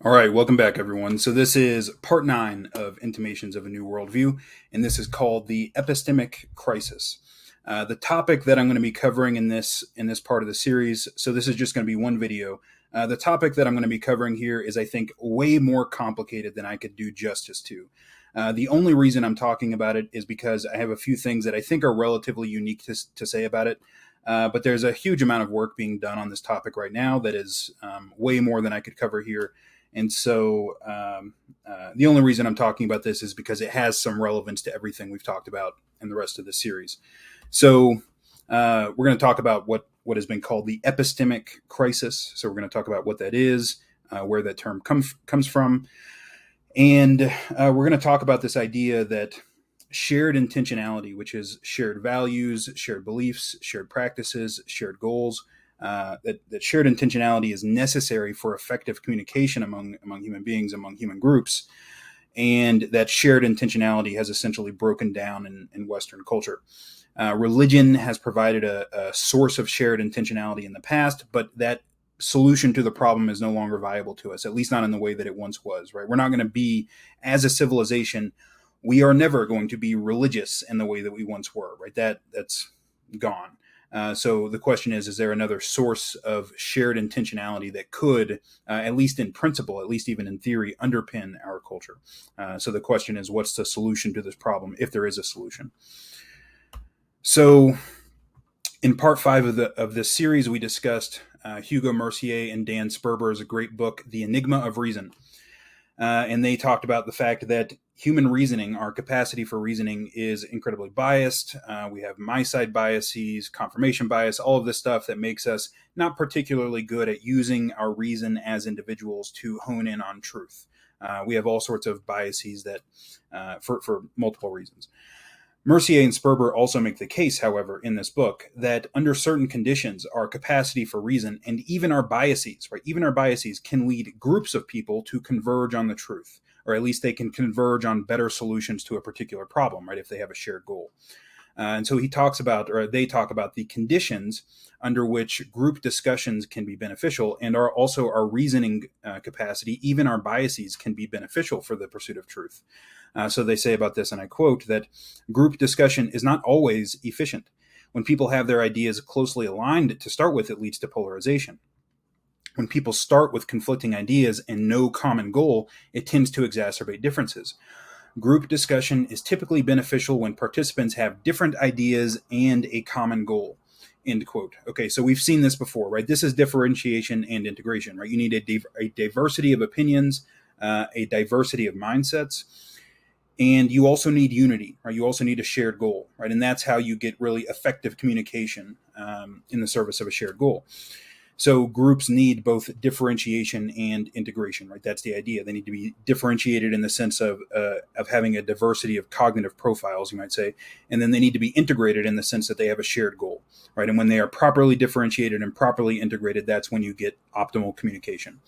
All right, welcome back, everyone. So this is part 9 of Intimations of a New Worldview, and this is called the Epistemic Crisis. The topic that I'm going to be covering in this part of the series, so this is just going to be one video. The topic that I'm going to be covering here is, I think, way more complicated than I could do justice to. The only reason I'm talking about it is because I have a few things that I think are relatively unique to say about it. But there's a huge amount of work being done on this topic right now that is way more than I could cover here. And so the only reason I'm talking about this is because it has some relevance to everything we've talked about in the rest of the series. So we're going to talk about what has been called the epistemic crisis. So we're going to talk about what that is, where that term comes from. And we're going to talk about this idea that shared intentionality, which is shared values, shared beliefs, shared practices, shared goals, that shared intentionality is necessary for effective communication among human beings, among human groups, and that shared intentionality has essentially broken down in Western culture. Religion has provided a source of shared intentionality in the past, but that solution to the problem is no longer viable to us, at least not in the way that it once was, right? We're not going to be, as a civilization, we are never going to be religious in the way that we once were, right? That's gone. So the question is there another source of shared intentionality that could, at least in principle, at least even in theory, underpin our culture? So the question is, what's the solution to this problem, if there is a solution? So in part 5 of this series, we discussed Hugo Mercier and Dan Sperber's great book, The Enigma of Reason. And they talked about the fact that human reasoning, our capacity for reasoning, is incredibly biased. We have my-side biases, confirmation bias, all of this stuff that makes us not particularly good at using our reason as individuals to hone in on truth. We have all sorts of biases that, for multiple reasons. Mercier and Sperber also make the case, however, in this book, that under certain conditions, our capacity for reason and even our biases, right, even our biases can lead groups of people to converge on the truth, or at least they can converge on better solutions to a particular problem, right, if they have a shared goal. And so they talk about the conditions under which group discussions can be beneficial, and also our reasoning capacity, even our biases, can be beneficial for the pursuit of truth. So they say about this, and I quote, that group discussion is not always efficient. When people have their ideas closely aligned to start with, it leads to polarization. When people start with conflicting ideas and no common goal, it tends to exacerbate differences. Group discussion is typically beneficial when participants have different ideas and a common goal. End quote. Okay, so we've seen this before, right? This is differentiation and integration, right? You need a diversity of opinions, a diversity of mindsets, and you also need unity, right? You also need a shared goal, right? And that's how you get really effective communication in the service of a shared goal. So groups need both differentiation and integration, right? That's the idea. They need to be differentiated in the sense of having a diversity of cognitive profiles, you might say, and then they need to be integrated in the sense that they have a shared goal, right? And when they are properly differentiated and properly integrated, that's when you get optimal communication.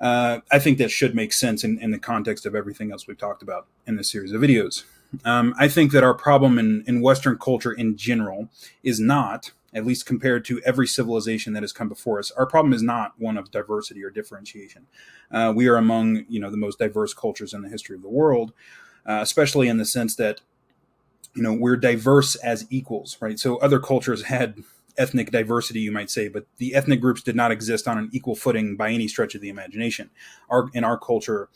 I think that should make sense in the context of everything else we've talked about in this series of videos. I think that our problem in Western culture in general is not, at least compared to every civilization that has come before us, our problem is not one of diversity or differentiation. We are among the most diverse cultures in the history of the world, especially in the sense that we're diverse as equals, right? So other cultures had ethnic diversity, you might say, but the ethnic groups did not exist on an equal footing by any stretch of the imagination. In our culture,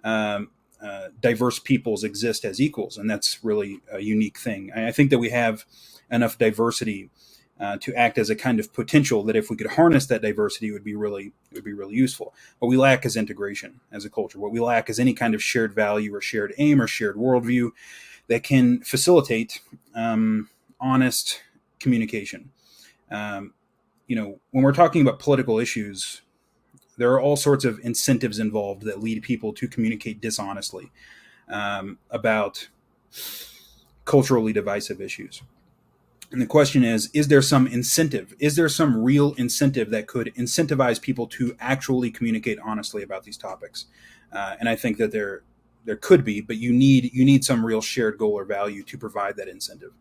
diverse peoples exist as equals, and that's really a unique thing. I think that we have enough diversity to act as a kind of potential that if we could harness that diversity, it would be really useful. What we lack is integration as a culture. What we lack is any kind of shared value or shared aim or shared worldview that can facilitate honest communication. When we're talking about political issues, there are all sorts of incentives involved that lead people to communicate dishonestly about culturally divisive issues. And the question is there some incentive? Is there some real incentive that could incentivize people to actually communicate honestly about these topics? And I think that there could be, but you need some real shared goal or value to provide that incentive.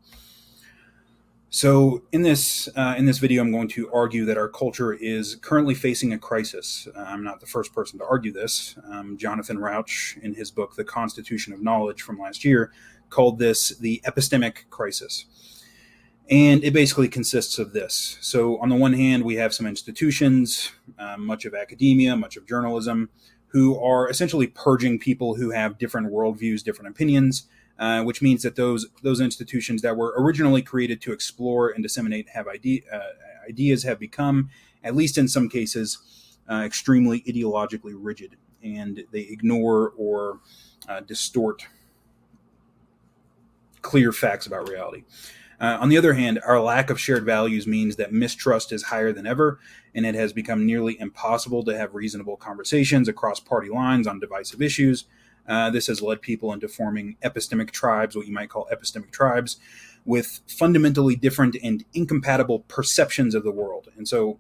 So in this video, I'm going to argue that our culture is currently facing a crisis. I'm not the first person to argue this. Jonathan Rauch, in his book *The Constitution of Knowledge* from last year, called this the epistemic crisis. And it basically consists of this. So on the one hand, we have some institutions, much of academia, much of journalism, who are essentially purging people who have different worldviews, different opinions, which means that those institutions that were originally created to explore and disseminate ideas have become, at least in some cases, extremely ideologically rigid, and they ignore or distort clear facts about reality. On the other hand, our lack of shared values means that mistrust is higher than ever, and it has become nearly impossible to have reasonable conversations across party lines on divisive issues. This has led people into forming epistemic tribes, what you might call epistemic tribes, with fundamentally different and incompatible perceptions of the world. And so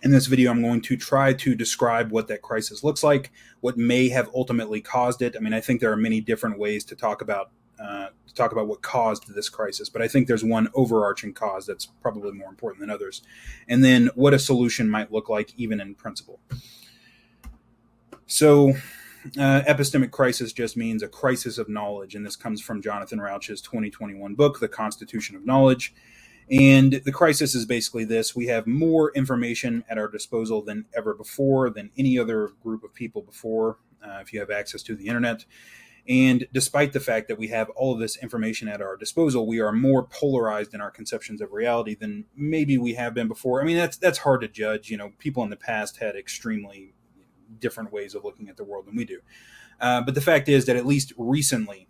in this video, I'm going to try to describe what that crisis looks like, what may have ultimately caused it. I mean, I think there are many different ways to talk about what caused this crisis, but I think there's one overarching cause that's probably more important than others, and then what a solution might look like, even in principle. So, epistemic crisis just means a crisis of knowledge, and this comes from Jonathan Rauch's 2021 book, *The Constitution of Knowledge*. And the crisis is basically this: we have more information at our disposal than ever before, than any other group of people before, if you have access to the internet. And despite the fact that we have all of this information at our disposal, we are more polarized in our conceptions of reality than maybe we have been before. I mean, that's hard to judge. You know, people in the past had extremely different ways of looking at the world than we do. But the fact is that at least recently,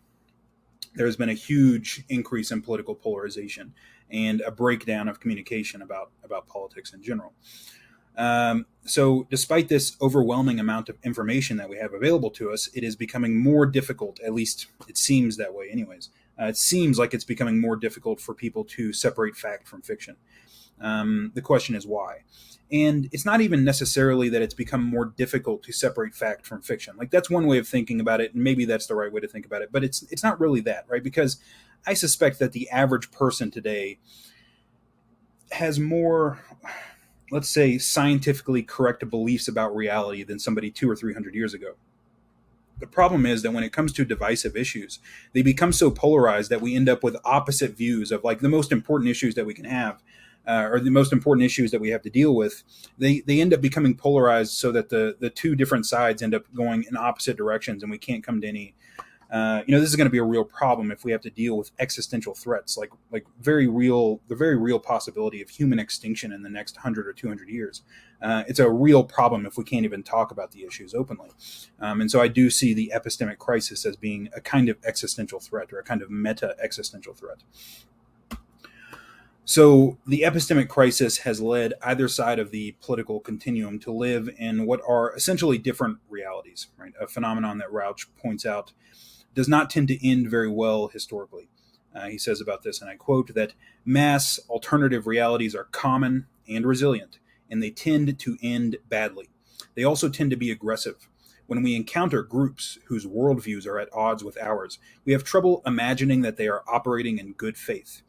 there's been a huge increase in political polarization and a breakdown of communication about politics in general. So despite this overwhelming amount of information that we have available to us, it is becoming more difficult, at least it seems that way anyways. It seems like it's becoming more difficult for people to separate fact from fiction. The question is why? And it's not even necessarily that it's become more difficult to separate fact from fiction. Like, that's one way of thinking about it, and maybe that's the right way to think about it, but it's not really that, right? Because I suspect that the average person today has more, let's say, scientifically correct beliefs about reality than somebody 200 or 300 years ago. The problem is that when it comes to divisive issues, they become so polarized that we end up with opposite views of, like, the most important issues that we can have, or the most important issues that we have to deal with. They end up becoming polarized so that the two different sides end up going in opposite directions, and we can't come to any. This is going to be a real problem if we have to deal with existential threats, like the very real possibility of human extinction in the next 100 or 200 years. It's a real problem if we can't even talk about the issues openly. And so I do see the epistemic crisis as being a kind of existential threat, or a kind of meta-existential threat. So the epistemic crisis has led either side of the political continuum to live in what are essentially different realities, right? A phenomenon that Rauch points out does not tend to end very well historically. He says about this, and I quote, that mass alternative realities are common and resilient, and they tend to end badly. They also tend to be aggressive. When we encounter groups whose worldviews are at odds with ours, we have trouble imagining that they are operating in good faith.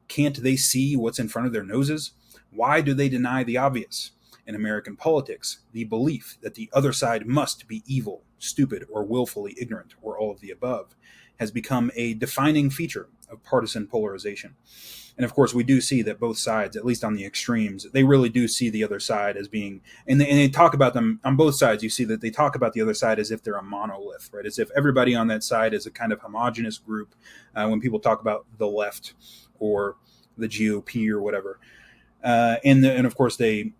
Can't they see what's in front of their noses? Why do they deny the obvious? In American politics, the belief that the other side must be evil, stupid, or willfully ignorant, or all of the above, has become a defining feature of partisan polarization. And of course, we do see that both sides, at least on the extremes, they really do see the other side as being, and they talk about them on both sides. You see that they talk about the other side as if they're a monolith, right? As if everybody on that side is a kind of homogenous group. When people talk about the left or the GOP or whatever, and of course they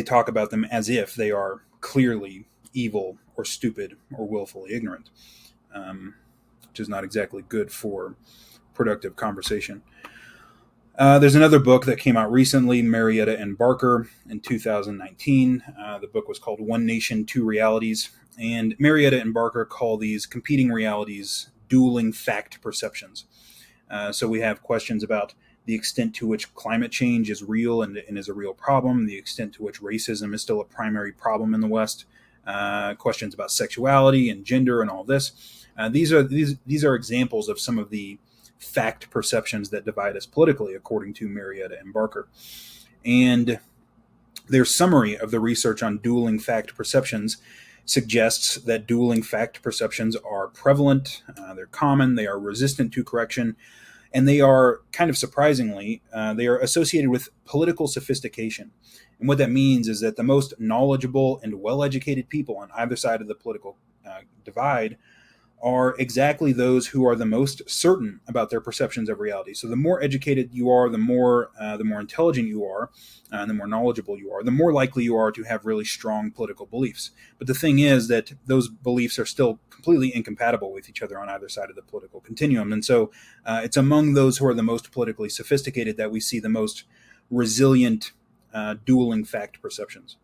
talk about them as if they are clearly evil or stupid or willfully ignorant, which is not exactly good for productive conversation. There's another book that came out recently, Marietta and Barker, in 2019. The book was called One Nation, Two Realities. And Marietta and Barker call these competing realities dueling fact perceptions. So we have questions about the extent to which climate change is real and is a real problem, the extent to which racism is still a primary problem in the West, questions about sexuality and gender and all this. These are examples of some of the fact perceptions that divide us politically, according to Marietta and Barker. And their summary of the research on dueling fact perceptions suggests that dueling fact perceptions are prevalent, they're common, they are resistant to correction, and they are, kind of surprisingly, they are associated with political sophistication. And what that means is that the most knowledgeable and well-educated people on either side of the political divide are exactly those who are the most certain about their perceptions of reality. So the more educated you are, the more intelligent you are, and the more knowledgeable you are, the more likely you are to have really strong political beliefs. But the thing is that those beliefs are still completely incompatible with each other on either side of the political continuum. And so it's among those who are the most politically sophisticated that we see the most resilient dueling fact perceptions.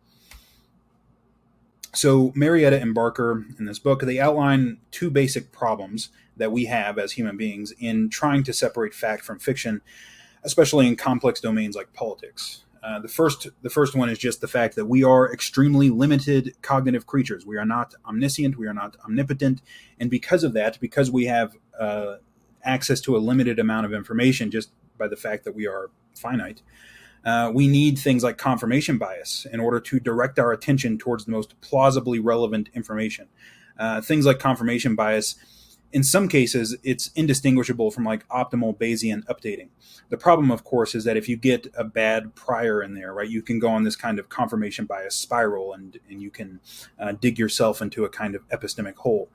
So Marietta and Barker in this book, they outline two basic problems that we have as human beings in trying to separate fact from fiction, especially in complex domains like politics. The first one is just the fact that we are extremely limited cognitive creatures. We are not omniscient, we are not omnipotent, and because of that, because we have access to a limited amount of information just by the fact that we are finite, we need things like confirmation bias in order to direct our attention towards the most plausibly relevant information. Things like confirmation bias, in some cases, it's indistinguishable from like optimal Bayesian updating. The problem, of course, is that if you get a bad prior in there, right, you can go on this kind of confirmation bias spiral and you can dig yourself into a kind of epistemic hole.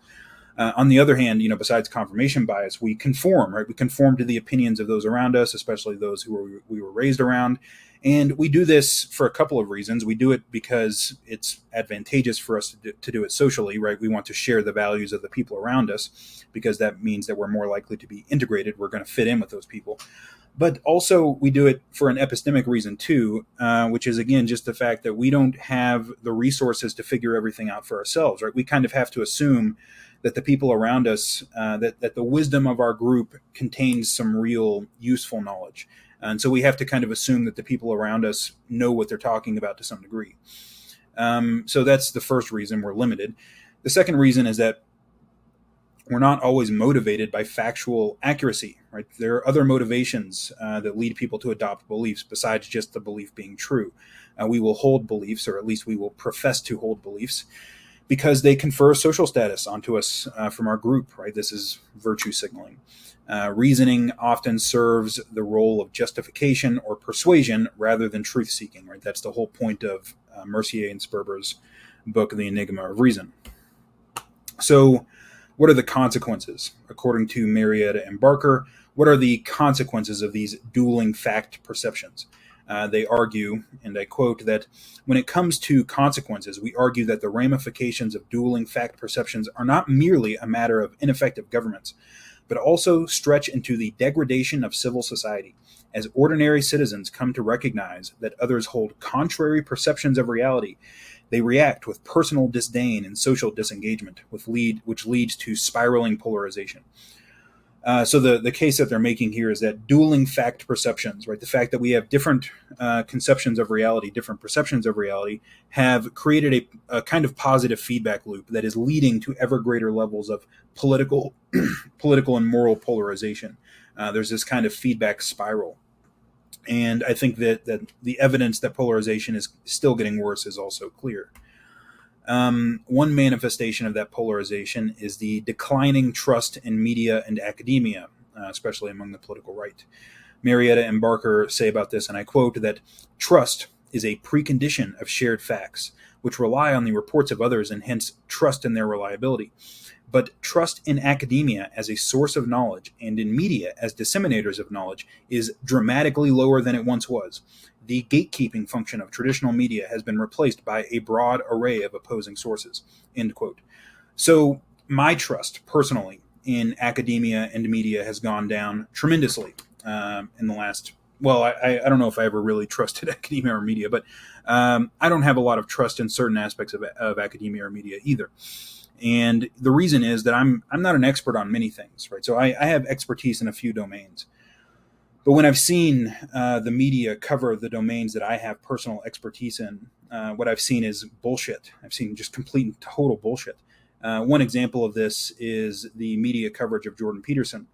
On the other hand, besides confirmation bias, we conform, right? We conform to the opinions of those around us, especially those who we were raised around. And we do this for a couple of reasons. We do it because it's advantageous for us to do it socially, right? We want to share the values of the people around us because that means that we're more likely to be integrated. We're going to fit in with those people. But also we do it for an epistemic reason too, which is, again, just the fact that we don't have the resources to figure everything out for ourselves, right? We kind of have to assume that the people around us, that the wisdom of our group contains some real useful knowledge. And so we have to kind of assume that the people around us know what they're talking about to some degree. So that's the first reason we're limited. The second reason is that we're not always motivated by factual accuracy, right? There are other motivations that lead people to adopt beliefs besides just the belief being true. We will hold beliefs, or at least we will profess to hold beliefs, because they confer social status onto us from our group, right? This is virtue signaling. Reasoning often serves the role of justification or persuasion rather than truth-seeking, right? That's the whole point of Mercier and Sperber's book, The Enigma of Reason. So what are the consequences? According to Marietta and Barker, what are the consequences of these dueling fact perceptions? They argue, and I quote, that when it comes to consequences, we argue that the ramifications of dueling fact perceptions are not merely a matter of ineffective governments, but also stretch into the degradation of civil society, as ordinary citizens come to recognize that others hold contrary perceptions of reality. They react with personal disdain and social disengagement, which leads to spiraling polarization. So the case that they're making here is that dueling fact perceptions, right, the fact that we have different conceptions of reality, different perceptions of reality, have created a kind of positive feedback loop that is leading to ever greater levels of political and moral polarization. There's this kind of feedback spiral. And I think that the evidence that polarization is still getting worse is also clear. One manifestation of that polarization is the declining trust in media and academia, especially among the political right. Marietta and Barker say about this, and I quote, that trust is a precondition of shared facts, which rely on the reports of others and hence trust in their reliability. But trust in academia as a source of knowledge and in media as disseminators of knowledge is dramatically lower than it once was. The gatekeeping function of traditional media has been replaced by a broad array of opposing sources, end quote. So my trust, personally, in academia and media has gone down tremendously in the last, well, I don't know if I ever really trusted academia or media, but I don't have a lot of trust in certain aspects of academia or media either. And the reason is that I'm not an expert on many things, right? So I have expertise in a few domains. But when I've seen the media cover the domains that I have personal expertise in, what I've seen is bullshit. I've seen just complete and total bullshit. One example of this is the media coverage of Jordan Peterson.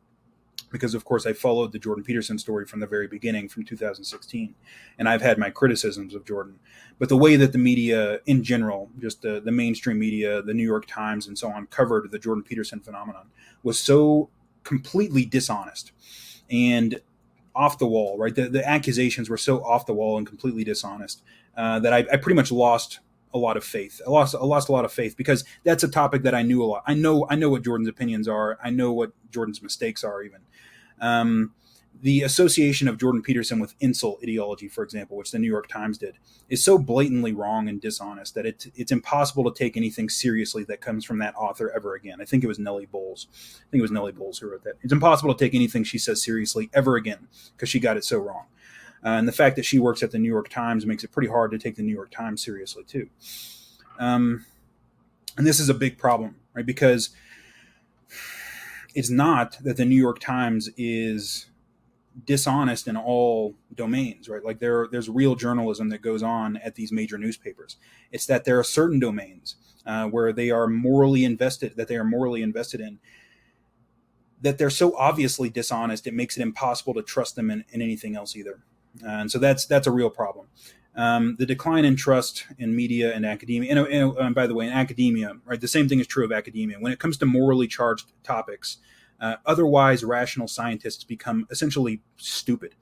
because of course I followed the Jordan Peterson story from the very beginning, from 2016, and I've had my criticisms of Jordan. But the way that the media in general, just the mainstream media, the New York Times and so on, covered the Jordan Peterson phenomenon was so completely dishonest and off the wall, right? The accusations were so off the wall and completely dishonest that I pretty much lost a lot of faith. I lost a lot of faith, because that's a topic that I knew a lot. I know what Jordan's opinions are. I know what Jordan's mistakes are even. The association of Jordan Peterson with insult ideology, for example, which the New York Times did, is so blatantly wrong and dishonest that it's impossible to take anything seriously that comes from that author ever again. I think it was Nellie Bowles. Who wrote that. It's impossible to take anything she says seriously ever again, because she got it so wrong. And the fact that she works at the New York Times makes it pretty hard to take the New York Times seriously too. And this is a big problem, right? Because it's not that the New York Times is dishonest in all domains, right? Like there's real journalism that goes on at these major newspapers. It's that there are certain domains where they are morally invested in, that they're so obviously dishonest, it makes it impossible to trust them in anything else either. And so that's a real problem. The decline in trust in media and academia, and by the way, in academia, right, the same thing is true of academia. When it comes to morally charged topics, otherwise rational scientists become essentially stupid.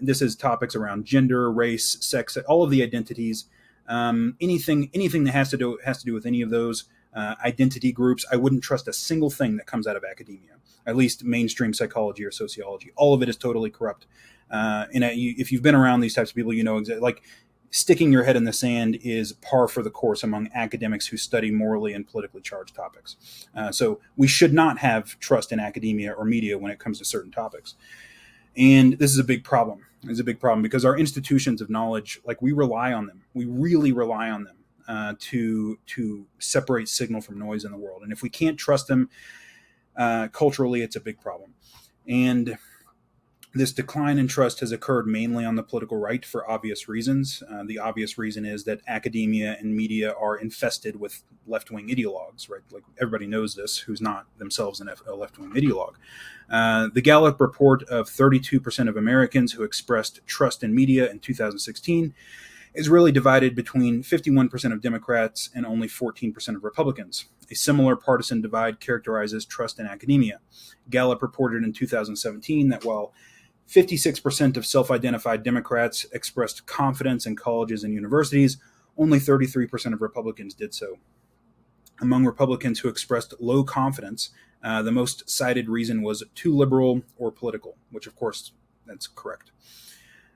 This is topics around gender, race, sex, all of the identities, anything that has to do with any of those identity groups. I wouldn't trust a single thing that comes out of academia, at least mainstream psychology or sociology. All of it is totally corrupt. If you've been around these types of people, you know exactly. Like, sticking your head in the sand is par for the course among academics who study morally and politically charged topics. So we should not have trust in academia or media when it comes to certain topics. And this is a big problem. It's a big problem because our institutions of knowledge, like, we rely on them. We really rely on them to separate signal from noise in the world. And if we can't trust them culturally, it's a big problem. And this decline in trust has occurred mainly on the political right for obvious reasons. The obvious reason is that academia and media are infested with left-wing ideologues, right? Like, everybody knows this, who's not themselves a left-wing ideologue. The Gallup report of 32% of Americans who expressed trust in media in 2016 is really divided between 51% of Democrats and only 14% of Republicans. A similar partisan divide characterizes trust in academia. Gallup reported in 2017 that while 56% of self-identified Democrats expressed confidence in colleges and universities, only 33% of Republicans did so. Among Republicans who expressed low confidence, the most cited reason was too liberal or political, which of course, that's correct.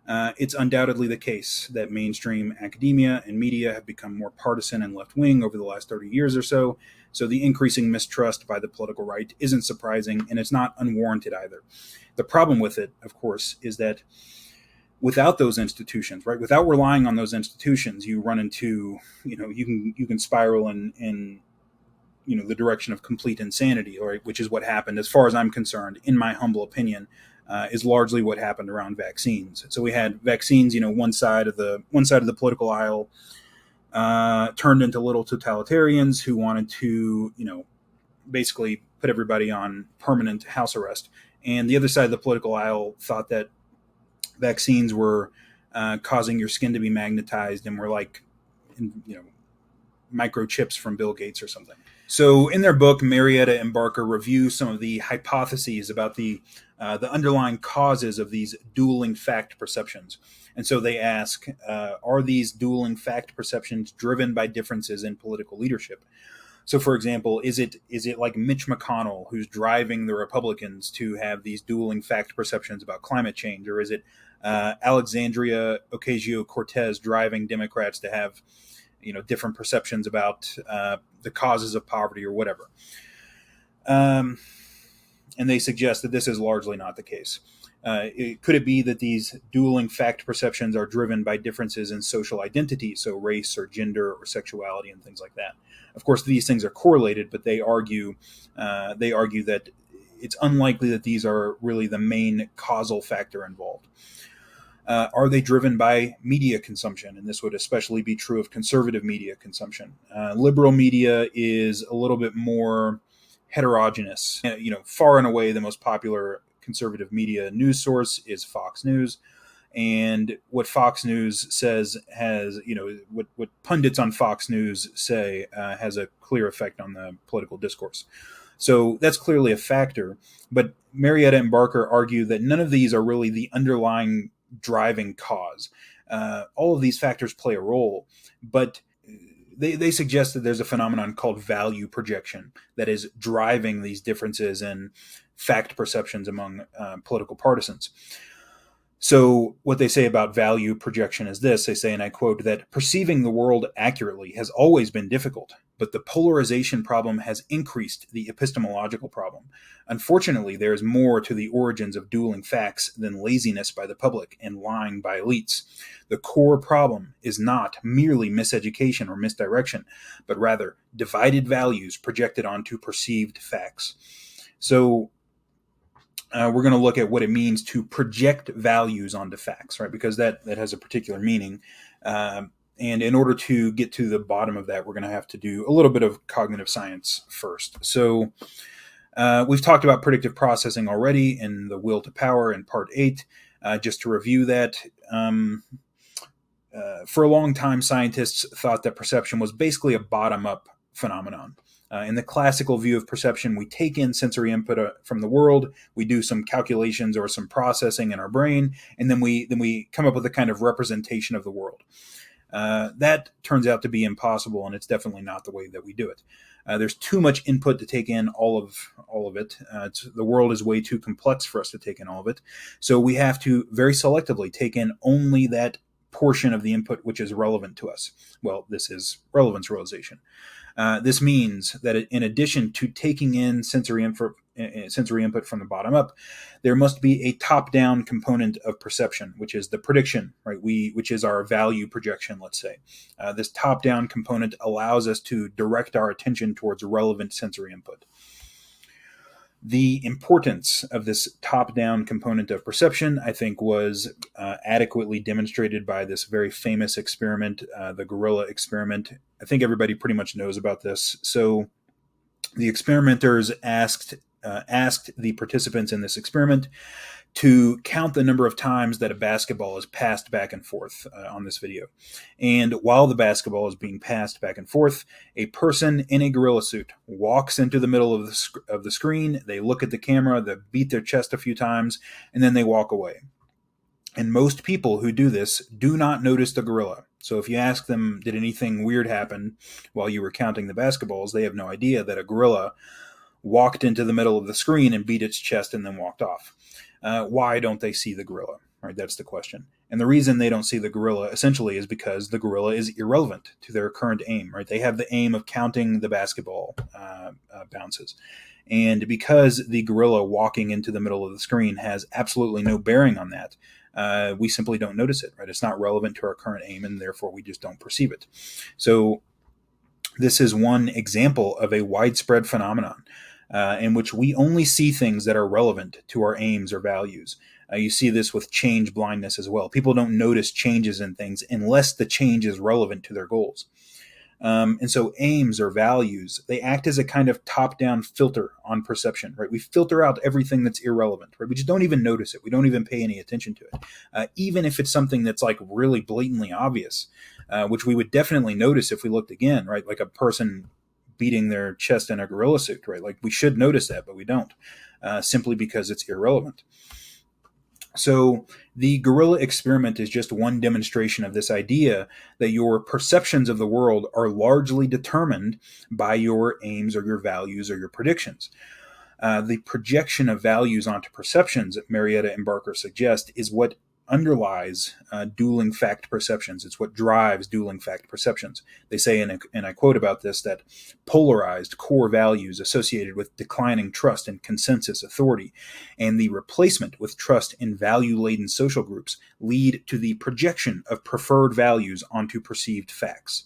It's undoubtedly the case that mainstream academia and media have become more partisan and left-wing over the last 30 years or so, so the increasing mistrust by the political right isn't surprising, and it's not unwarranted either. The problem with it, of course, is that without those institutions, right, without relying on those institutions, you run into, you can spiral in the direction of complete insanity, right, which is what happened, as far as I'm concerned, in my humble opinion, is largely what happened around vaccines. So we had vaccines, one side of the political aisle turned into little totalitarians who wanted to, basically put everybody on permanent house arrest. And the other side of the political aisle thought that vaccines were causing your skin to be magnetized and were like, microchips from Bill Gates or something. So in their book, Marietta and Barker review some of the hypotheses about the underlying causes of these dueling fact perceptions. And so they ask, are these dueling fact perceptions driven by differences in political leadership? So, for example, is it like Mitch McConnell who's driving the Republicans to have these dueling fact perceptions about climate change? Or is it Alexandria Ocasio-Cortez driving Democrats to have different perceptions about the causes of poverty or whatever? And they suggest that this is largely not the case. Could it be that these dueling fact perceptions are driven by differences in social identity, so race or gender or sexuality and things like that? Of course, these things are correlated, but they argue that it's unlikely that these are really the main causal factor involved. Are they driven by media consumption? And this would especially be true of conservative media consumption. Liberal media is a little bit more heterogeneous. Far and away the most popular conservative media news source is Fox News. And what Fox News says has, what pundits on Fox News say has a clear effect on the political discourse. So that's clearly a factor. But Marietta and Barker argue that none of these are really the underlying driving cause. All of these factors play a role, but they suggest that there's a phenomenon called value projection that is driving these differences in fact perceptions among political partisans. So what they say about value projection is this. They say, and I quote, that perceiving the world accurately has always been difficult, but the polarization problem has increased the epistemological problem. Unfortunately, there is more to the origins of dueling facts than laziness by the public and lying by elites. The core problem is not merely miseducation or misdirection, but rather divided values projected onto perceived facts. So we're going to look at what it means to project values onto facts, right? Because that has a particular meaning. And in order to get to the bottom of that, we're going to have to do a little bit of cognitive science first. So we've talked about predictive processing already in the Will to Power in Part 8. Just to review that, for a long time, scientists thought that perception was basically a bottom-up phenomenon. In the classical view of perception, we take in sensory input from the world, we do some calculations or some processing in our brain, and then we come up with a kind of representation of the world. That turns out to be impossible, and it's definitely not the way that we do it. There's too much input to take in all of it. The world is way too complex for us to take in all of it. So we have to very selectively take in only that portion of the input which is relevant to us. Well, this is relevance realization. This means that in addition to taking in sensory input from the bottom up, there must be a top-down component of perception, which is the prediction, right? Which is our value projection, let's say. This top-down component allows us to direct our attention towards relevant sensory input. The importance of this top-down component of perception, I think, was adequately demonstrated by this very famous experiment, the gorilla experiment. I think everybody pretty much knows about this. So the experimenters asked the participants in this experiment to count the number of times that a basketball is passed back and forth on this video. And while the basketball is being passed back and forth, a person in a gorilla suit walks into the middle of the screen. They look at the camera, they beat their chest a few times, and then they walk away. And most people who do this do not notice the gorilla. So if you ask them, did anything weird happen while you were counting the basketballs, they have no idea that a gorilla walked into the middle of the screen and beat its chest and then walked off. Why don't they see the gorilla? Right, that's the question. And the reason they don't see the gorilla essentially is because the gorilla is irrelevant to their current aim. Right, they have the aim of counting the basketball bounces. And because the gorilla walking into the middle of the screen has absolutely no bearing on that, we simply don't notice it. Right, it's not relevant to our current aim, and therefore we just don't perceive it. So this is one example of a widespread phenomenon in which we only see things that are relevant to our aims or values. You see this with change blindness as well. People don't notice changes in things unless the change is relevant to their goals. And so aims or values, they act as a kind of top-down filter on perception, right? We filter out everything that's irrelevant, right? We just don't even notice it. We don't even pay any attention to it. Even if it's something that's like really blatantly obvious, which we would definitely notice if we looked again, right? Like a person beating their chest in a gorilla suit, right? Like we should notice that, but we don't, simply because it's irrelevant. So the gorilla experiment is just one demonstration of this idea that your perceptions of the world are largely determined by your aims or your values or your predictions. The projection of values onto perceptions, Marietta and Barker suggest, is what underlies dueling fact perceptions. It's what drives dueling fact perceptions. They say, and I quote about this, that polarized core values associated with declining trust in consensus authority and the replacement with trust in value-laden social groups lead to the projection of preferred values onto perceived facts.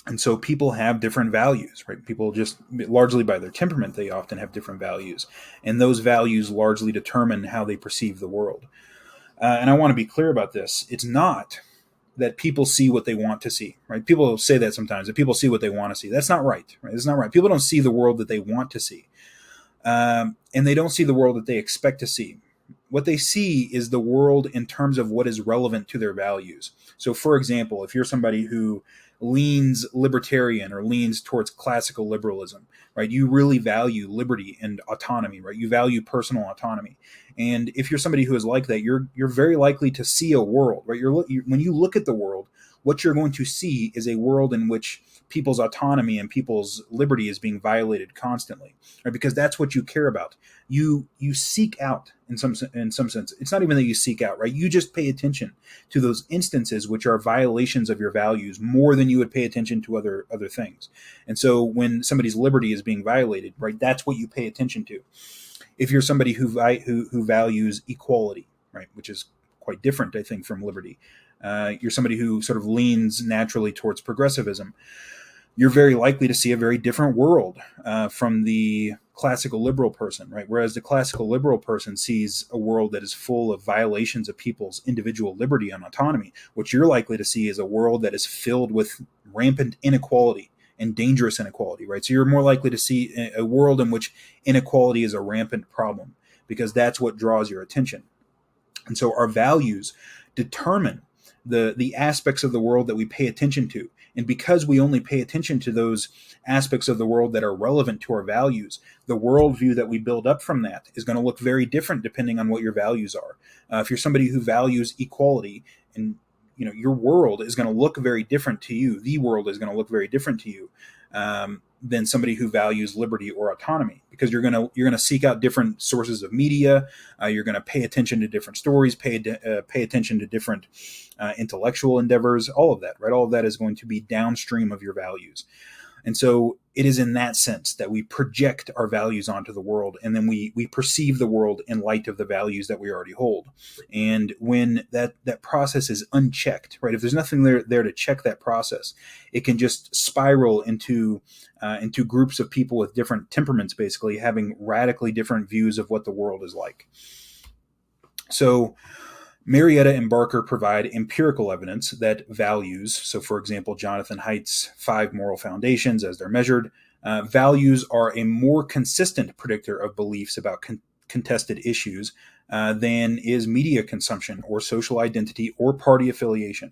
And so people have different values, right? People just, largely by their temperament, they often have different values. And those values largely determine how they perceive the world. And I want to be clear about this. It's not that people see what they want to see, right? People say that sometimes, that people see what they want to see. That's not right, right? It's not right. People don't see the world that they want to see. and they don't see the world that they expect to see. What they see is the world in terms of what is relevant to their values. So, for example, if you're somebody who leans libertarian or leans towards classical liberalism, right, you really value liberty and autonomy, right? You value personal autonomy. And if you're somebody who is like that, you're very likely to see a world, right? When you look at the world, what you're going to see is a world in which people's autonomy and people's liberty is being violated constantly, right? Because that's what you care about. You seek out in some sense. It's not even that you seek out, right? You just pay attention to those instances which are violations of your values more than you would pay attention to other things. And so when somebody's liberty is being violated, right, that's what you pay attention to. If you're somebody who values equality, right, which is quite different, I think, from liberty. You're somebody who sort of leans naturally towards progressivism. You're very likely to see a very different world from the classical liberal person, right? Whereas the classical liberal person sees a world that is full of violations of people's individual liberty and autonomy. What you're likely to see is a world that is filled with rampant inequality and dangerous inequality, right? So you're more likely to see a world in which inequality is a rampant problem because that's what draws your attention. And so our values determine the aspects of the world that we pay attention to. And because we only pay attention to those aspects of the world that are relevant to our values, the worldview that we build up from that is going to look very different depending on what your values are. If you're somebody who values equality, and your world is going to look very different to you. The world is going to look very different to you than somebody who values liberty or autonomy, because you're going to seek out different sources of media. You're going to pay attention to different stories, pay attention to different intellectual endeavors. All of that, right? All of that is going to be downstream of your values. And so it is in that sense that we project our values onto the world, and then we perceive the world in light of the values that we already hold. And when that process is unchecked, right, if there's nothing there to check that process, it can just spiral into groups of people with different temperaments, basically having radically different views of what the world is like. So Marietta and Barker provide empirical evidence that values, so for example, Jonathan Haidt's 5 moral foundations as they're measured, values are a more consistent predictor of beliefs about contested issues than is media consumption or social identity or party affiliation.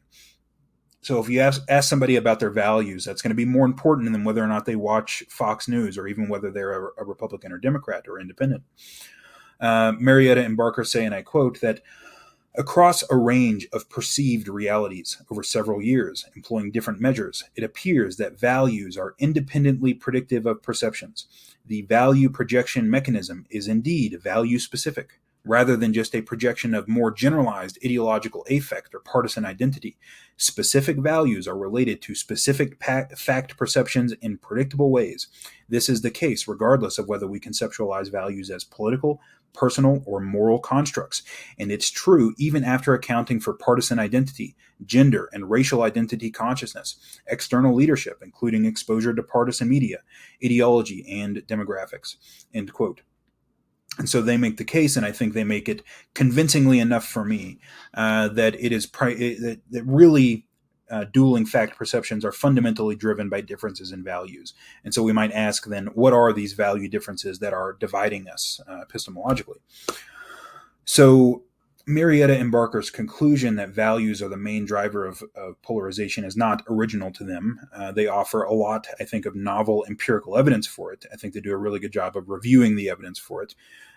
So if you ask somebody about their values, that's going to be more important than whether or not they watch Fox News or even whether they're a Republican or Democrat or independent. Marietta and Barker say, and I quote, that across a range of perceived realities over several years, employing different measures, it appears that values are independently predictive of perceptions. The value projection mechanism is indeed value-specific, rather than just a projection of more generalized ideological affect or partisan identity. Specific values are related to specific fact perceptions in predictable ways. This is the case regardless of whether we conceptualize values as political, personal, or moral constructs. And it's true even after accounting for partisan identity, gender and racial identity consciousness, external leadership, including exposure to partisan media, ideology, and demographics. End quote. And so they make the case, and I think they make it convincingly enough for me that it is that really dueling fact perceptions are fundamentally driven by differences in values. And so we might ask then, what are these value differences that are dividing us epistemologically? So Marietta and Barker's conclusion that values are the main driver of polarization is not original to them. They offer a lot, I think, of novel empirical evidence for it. I think they do a really good job of reviewing the evidence for it.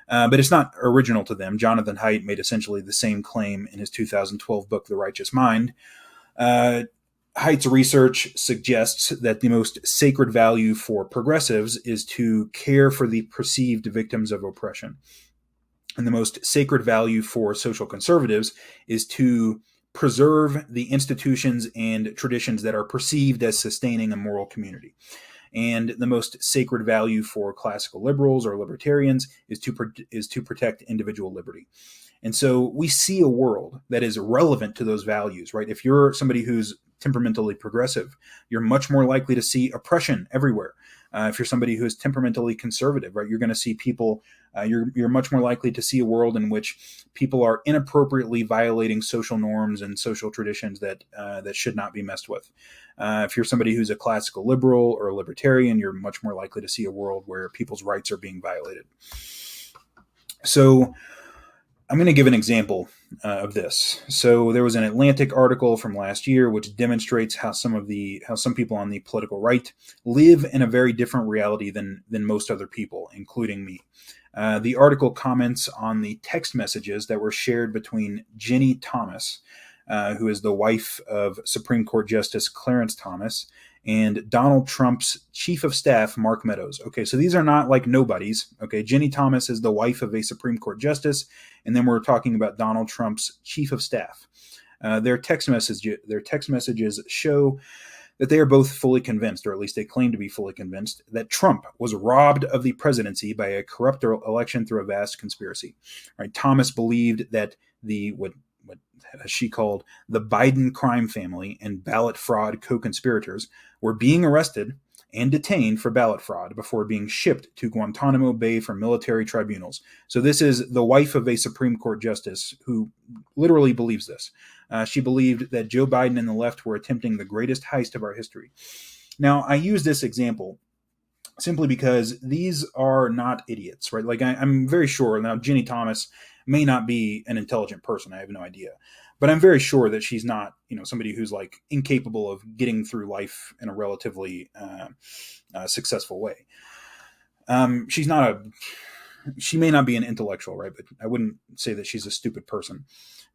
But it's not original to them. Jonathan Haidt made essentially the same claim in his 2012 book, The Righteous Mind. Haidt's research suggests that the most sacred value for progressives is to care for the perceived victims of oppression. And the most sacred value for social conservatives is to preserve the institutions and traditions that are perceived as sustaining a moral community. And the most sacred value for classical liberals or libertarians is to protect individual liberty. And so we see a world that is relevant to those values, right? If you're somebody who's temperamentally progressive, you're much more likely to see oppression everywhere. If you're somebody who is temperamentally conservative, right, you're going to see people. You're much more likely to see a world in which people are inappropriately violating social norms and social traditions that should not be messed with. If you're somebody who's a classical liberal or a libertarian, you're much more likely to see a world where people's rights are being violated. So I'm going to give an example of this. So there was an Atlantic article from last year which demonstrates how some people on the political right live in a very different reality than most other people, including me. The article comments on the text messages that were shared between Ginny Thomas, who is the wife of Supreme Court Justice Clarence Thomas, and Donald Trump's chief of staff, Mark Meadows. Okay, so these are not like nobodies. Okay, Ginny Thomas is the wife of a Supreme Court justice, and then we're talking about Donald Trump's chief of staff. Their text messages show that they are both fully convinced, or at least they claim to be fully convinced, that Trump was robbed of the presidency by a corrupt election through a vast conspiracy. Right? Thomas believed that what she called the Biden crime family and ballot fraud co-conspirators were being arrested and detained for ballot fraud before being shipped to Guantanamo Bay for military tribunals. So this is the wife of a Supreme Court justice who literally believes this. She believed that Joe Biden and the left were attempting the greatest heist of our history. Now, I use this example simply because these are not idiots, right? Like I'm very sure now Ginny Thomas may not be an intelligent person. I have no idea. But I'm very sure that she's not, somebody who's like incapable of getting through life in a relatively successful way. She may not be an intellectual, right? But I wouldn't say that she's a stupid person.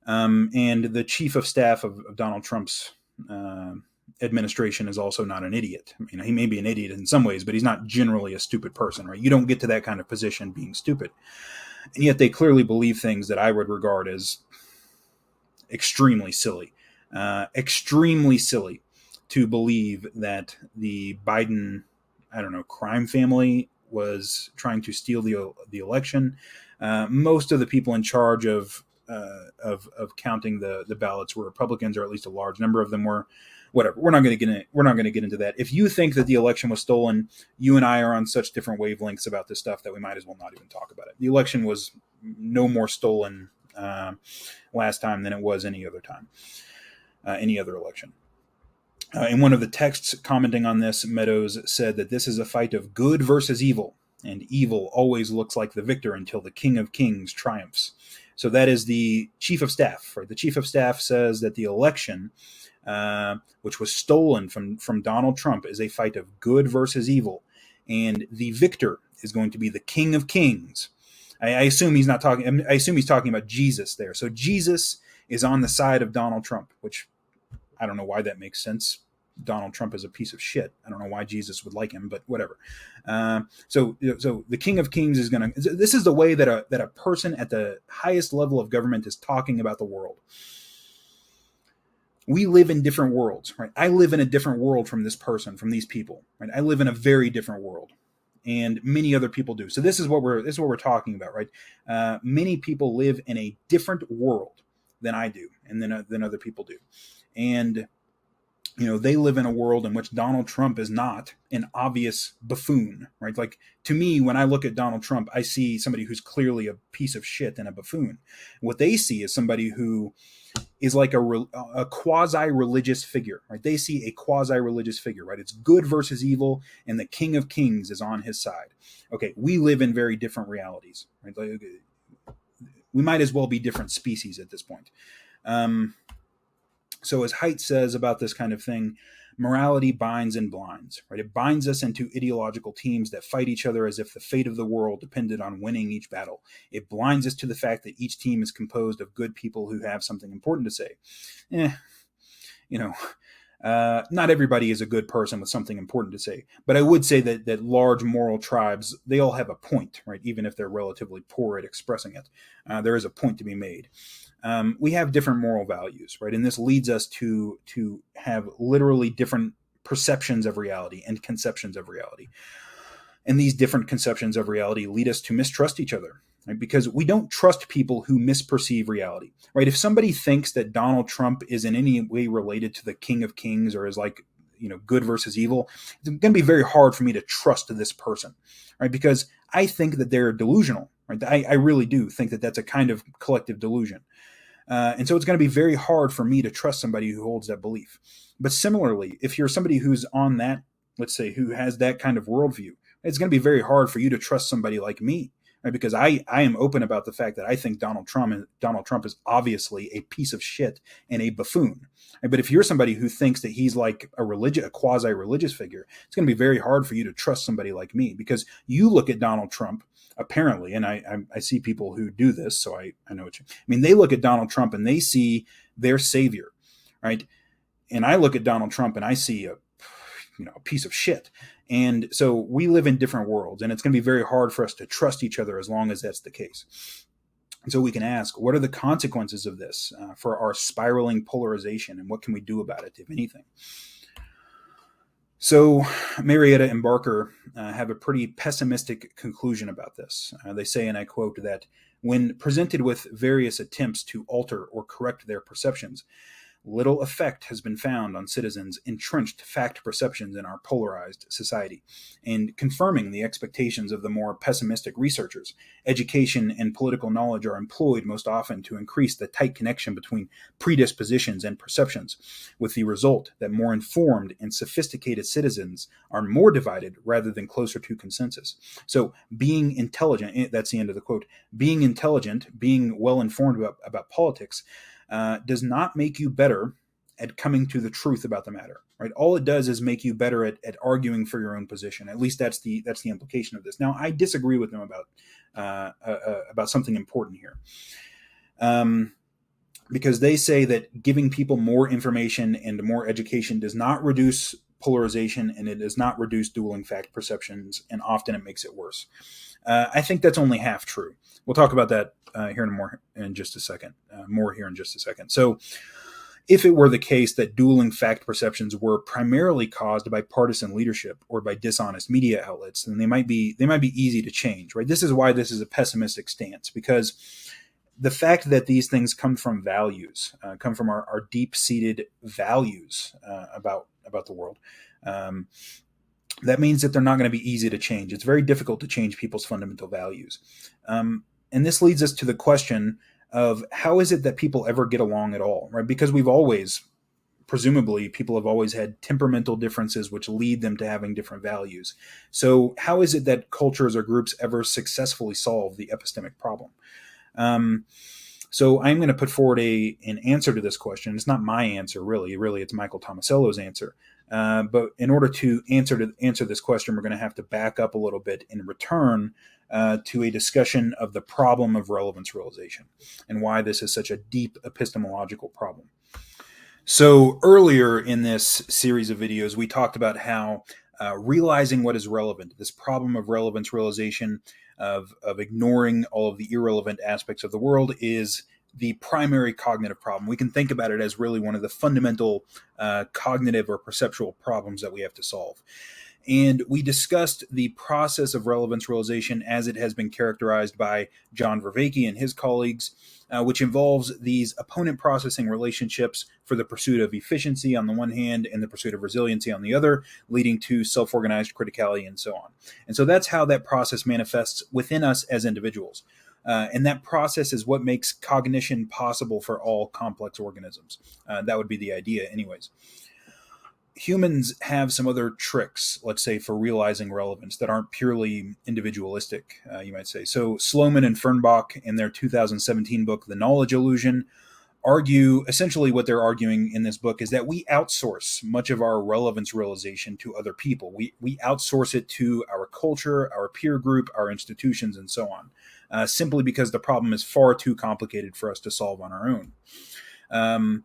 And the chief of staff of Donald Trump's administration is also not an idiot. He may be an idiot in some ways, but he's not generally a stupid person, right? You don't get to that kind of position being stupid. And yet they clearly believe things that I would regard as extremely silly to believe that the Biden, crime family was trying to steal the election. Most of the people in charge of counting the ballots were Republicans, or at least a large number of them were. Whatever. We're not going to get into that. If you think that the election was stolen, you and I are on such different wavelengths about this stuff that we might as well not even talk about it. The election was no more stolen last time than it was any other time, any other election. In one of the texts commenting on this, Meadows said that this is a fight of good versus evil, and evil always looks like the victor until the King of Kings triumphs. So that is the chief of staff. Right? The chief of staff says that the election, which was stolen from Donald Trump, is a fight of good versus evil, and the victor is going to be the King of Kings. I assume he's talking about Jesus there. So Jesus is on the side of Donald Trump, which I don't know why that makes sense. Donald Trump is a piece of shit. I don't know why Jesus would like him, but whatever. So the King of Kings is going to. This is the way that a person at the highest level of government is talking about the world. We live in different worlds, right? I live in a different world from this person, from these people, right? I live in a very different world, and many other people do. So this is what we're talking about, right? Many people live in a different world than I do, and than other people do, and they live in a world in which Donald Trump is not an obvious buffoon, right? Like, to me, when I look at Donald Trump, I see somebody who's clearly a piece of shit and a buffoon. What they see is somebody who is like a quasi-religious figure, right? They see a quasi-religious figure, right? It's good versus evil, and the King of Kings is on his side. Okay, we live in very different realities, right? Like, we might as well be different species at this point. So as Haidt says about this kind of thing, morality binds and blinds, right? It binds us into ideological teams that fight each other as if the fate of the world depended on winning each battle. It blinds us to the fact that each team is composed of good people who have something important to say. Not everybody is a good person with something important to say, but I would say that large moral tribes, they all have a point, right? Even if they're relatively poor at expressing it, there is a point to be made. We have different moral values, right? And this leads us to have literally different perceptions of reality and conceptions of reality. And these different conceptions of reality lead us to mistrust each other, right? Because we don't trust people who misperceive reality, right? If somebody thinks that Donald Trump is in any way related to the King of Kings, or is like, good versus evil, it's going to be very hard for me to trust this person, right? Because I think that they're delusional, right? I really do think that that's a kind of collective delusion. And so it's going to be very hard for me to trust somebody who holds that belief. But similarly, if you're somebody who's on that, let's say, who has that kind of worldview, it's going to be very hard for you to trust somebody like me, right? Because I am open about the fact that I think Donald Trump is obviously a piece of shit and a buffoon. Right? But if you're somebody who thinks that he's like a quasi-religious figure, it's going to be very hard for you to trust somebody like me, because you look at Donald Trump, apparently, and I see people who do this, so I know what I mean. They look at Donald Trump and they see their savior, right? And I look at Donald Trump and I see a piece of shit. And so we live in different worlds, and it's going to be very hard for us to trust each other as long as that's the case. And so we can ask, what are the consequences of this for our spiraling polarization, and what can we do about it, if anything? So Marietta and Barker have a pretty pessimistic conclusion about this. They say, and I quote, that when presented with various attempts to alter or correct their perceptions, little effect has been found on citizens' entrenched fact perceptions in our polarized society. And confirming the expectations of the more pessimistic researchers, education and political knowledge are employed most often to increase the tight connection between predispositions and perceptions, with the result that more informed and sophisticated citizens are more divided rather than closer to consensus. So being intelligent, that's the end of the quote, being intelligent, being well informed about politics, does not make you better at coming to the truth about the matter, right? All it does is make you better at arguing for your own position. At least that's the implication of this. Now, I disagree with them about something important here, because they say that giving people more information and more education does not reduce polarization, and it does not reduce dueling fact perceptions, and often it makes it worse. I think that's only half true. We'll talk about that more in just a second. So if it were the case that dueling fact perceptions were primarily caused by partisan leadership or by dishonest media outlets, then they might be easy to change, right? This is why this is a pessimistic stance, because the fact that these things come from values, come from our deep-seated values about the world, that means that they're not going to be easy to change. It's very difficult to change people's fundamental values. And this leads us to the question of, how is it that people ever get along at all, right? Because presumably, people have always had temperamental differences which lead them to having different values. So how is it that cultures or groups ever successfully solve the epistemic problem? So I'm going to put forward an answer to this question. It's not my answer, really. Really, it's Michael Tomasello's answer. But in order to answer this question, we're going to have to back up a little bit and return to a discussion of the problem of relevance realization and why this is such a deep epistemological problem. So earlier in this series of videos, we talked about how realizing what is relevant, this problem of relevance realization, of ignoring all of the irrelevant aspects of the world, is the primary cognitive problem. We can think about it as really one of the fundamental cognitive or perceptual problems that we have to solve. And we discussed the process of relevance realization as it has been characterized by John Vervaeke and his colleagues, which involves these opponent processing relationships for the pursuit of efficiency on the one hand and the pursuit of resiliency on the other, leading to self-organized criticality and so on. And so that's how that process manifests within us as individuals. And that process is what makes cognition possible for all complex organisms. That would be the idea anyways. Humans have some other tricks, let's say, for realizing relevance that aren't purely individualistic, you might say. So Sloman and Fernbach, in their 2017 book, The Knowledge Illusion, argue, essentially what they're arguing in this book is that we outsource much of our relevance realization to other people. We outsource it to our culture, our peer group, our institutions, and so on, simply because the problem is far too complicated for us to solve on our own.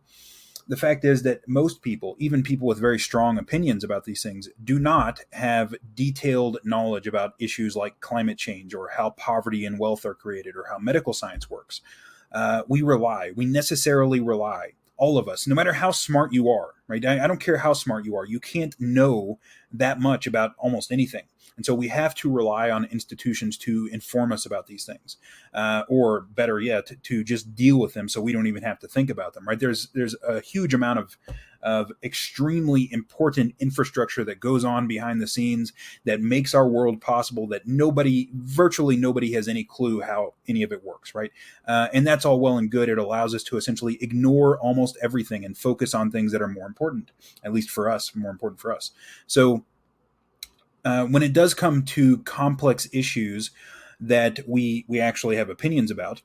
The fact is that most people, even people with very strong opinions about these things, do not have detailed knowledge about issues like climate change or how poverty and wealth are created or how medical science works. We necessarily rely, all of us, no matter how smart you are, right? I don't care how smart you are. You can't know that much about almost anything. And so we have to rely on institutions to inform us about these things, or better yet, to just deal with them so we don't even have to think about them, right? There's a huge amount of extremely important infrastructure that goes on behind the scenes that makes our world possible that virtually nobody has any clue how any of it works, right? And that's all well and good. It allows us to essentially ignore almost everything and focus on things that are more important, at least for us, more important for us. So when it does come to complex issues that we actually have opinions about,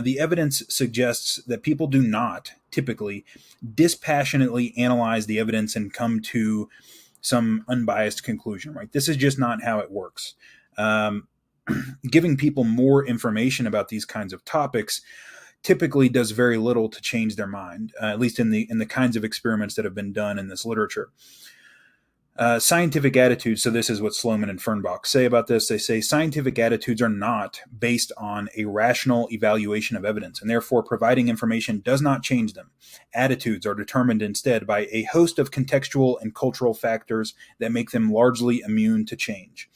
the evidence suggests that people do not typically dispassionately analyze the evidence and come to some unbiased conclusion, right? This is just not how it works. Giving people more information about these kinds of topics typically does very little to change their mind, at least in the kinds of experiments that have been done in this literature. Scientific attitudes, so this is what Sloman and Fernbach say about this. They say scientific attitudes are not based on a rational evaluation of evidence, and therefore providing information does not change them. Attitudes are determined instead by a host of contextual and cultural factors that make them largely immune to change.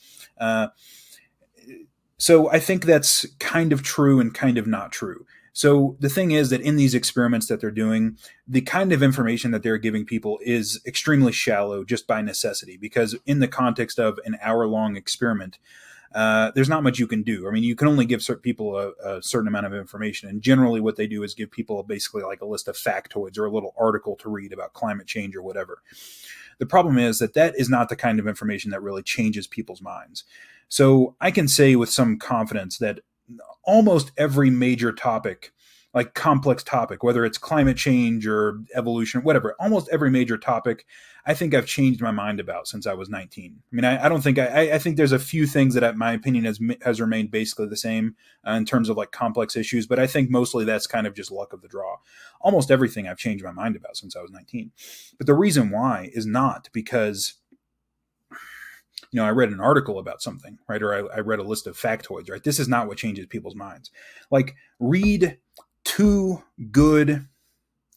So I think that's kind of true and kind of not true. So the thing is that in these experiments that they're doing, the kind of information that they're giving people is extremely shallow just by necessity, because in the context of an hour-long experiment, there's not much you can do. I mean, you can only give people a certain amount of information. And generally what they do is give people basically like a list of factoids or a little article to read about climate change or whatever. The problem is that is not the kind of information that really changes people's minds. So I can say with some confidence that almost every major topic, like complex topic, whether it's climate change or evolution, whatever, almost every major topic, I think I've changed my mind about since I was 19. I mean, I don't think I think there's a few things that my opinion has remained basically the same in terms of like complex issues, but I think mostly that's kind of just luck of the draw. Almost everything I've changed my mind about since I was 19. But the reason why is not because I read an article about something, right? Or I read a list of factoids, right? This is not what changes people's minds. Like, read 2 good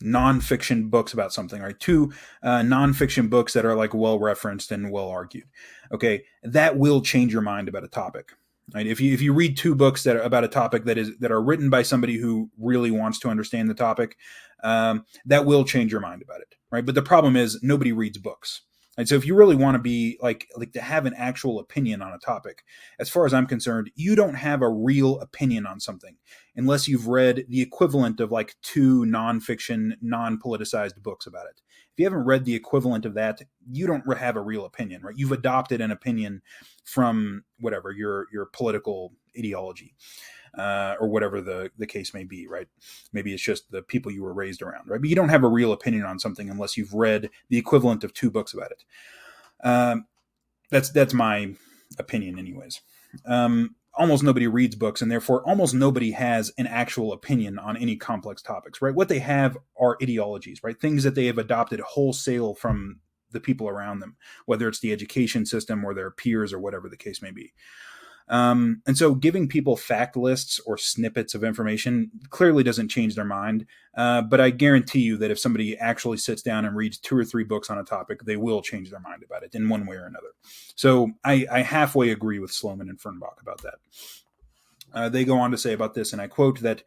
nonfiction books about something, right? 2 nonfiction books that are like well referenced and well argued. Okay, that will change your mind about a topic. Right? If you read 2 books that are about a topic that are written by somebody who really wants to understand the topic, that will change your mind about it, right? But the problem is nobody reads books. And so if you really want to be like to have an actual opinion on a topic, as far as I'm concerned, you don't have a real opinion on something unless you've read the equivalent of like 2 nonfiction, non-politicized books about it. If you haven't read the equivalent of that, you don't have a real opinion, right? You've adopted an opinion from whatever your political ideology. Or whatever the case may be, right? Maybe it's just the people you were raised around, right? But you don't have a real opinion on something unless you've read the equivalent of 2 books about it. That's my opinion, anyways. Almost nobody reads books, and therefore almost nobody has an actual opinion on any complex topics, right? What they have are ideologies, right? Things that they have adopted wholesale from the people around them, whether it's the education system or their peers or whatever the case may be. And so giving people fact lists or snippets of information clearly doesn't change their mind. But I guarantee you that if somebody actually sits down and reads 2 or 3 books on a topic, they will change their mind about it in one way or another. So I halfway agree with Sloman and Fernbach about that. They go on to say about this, and I quote, that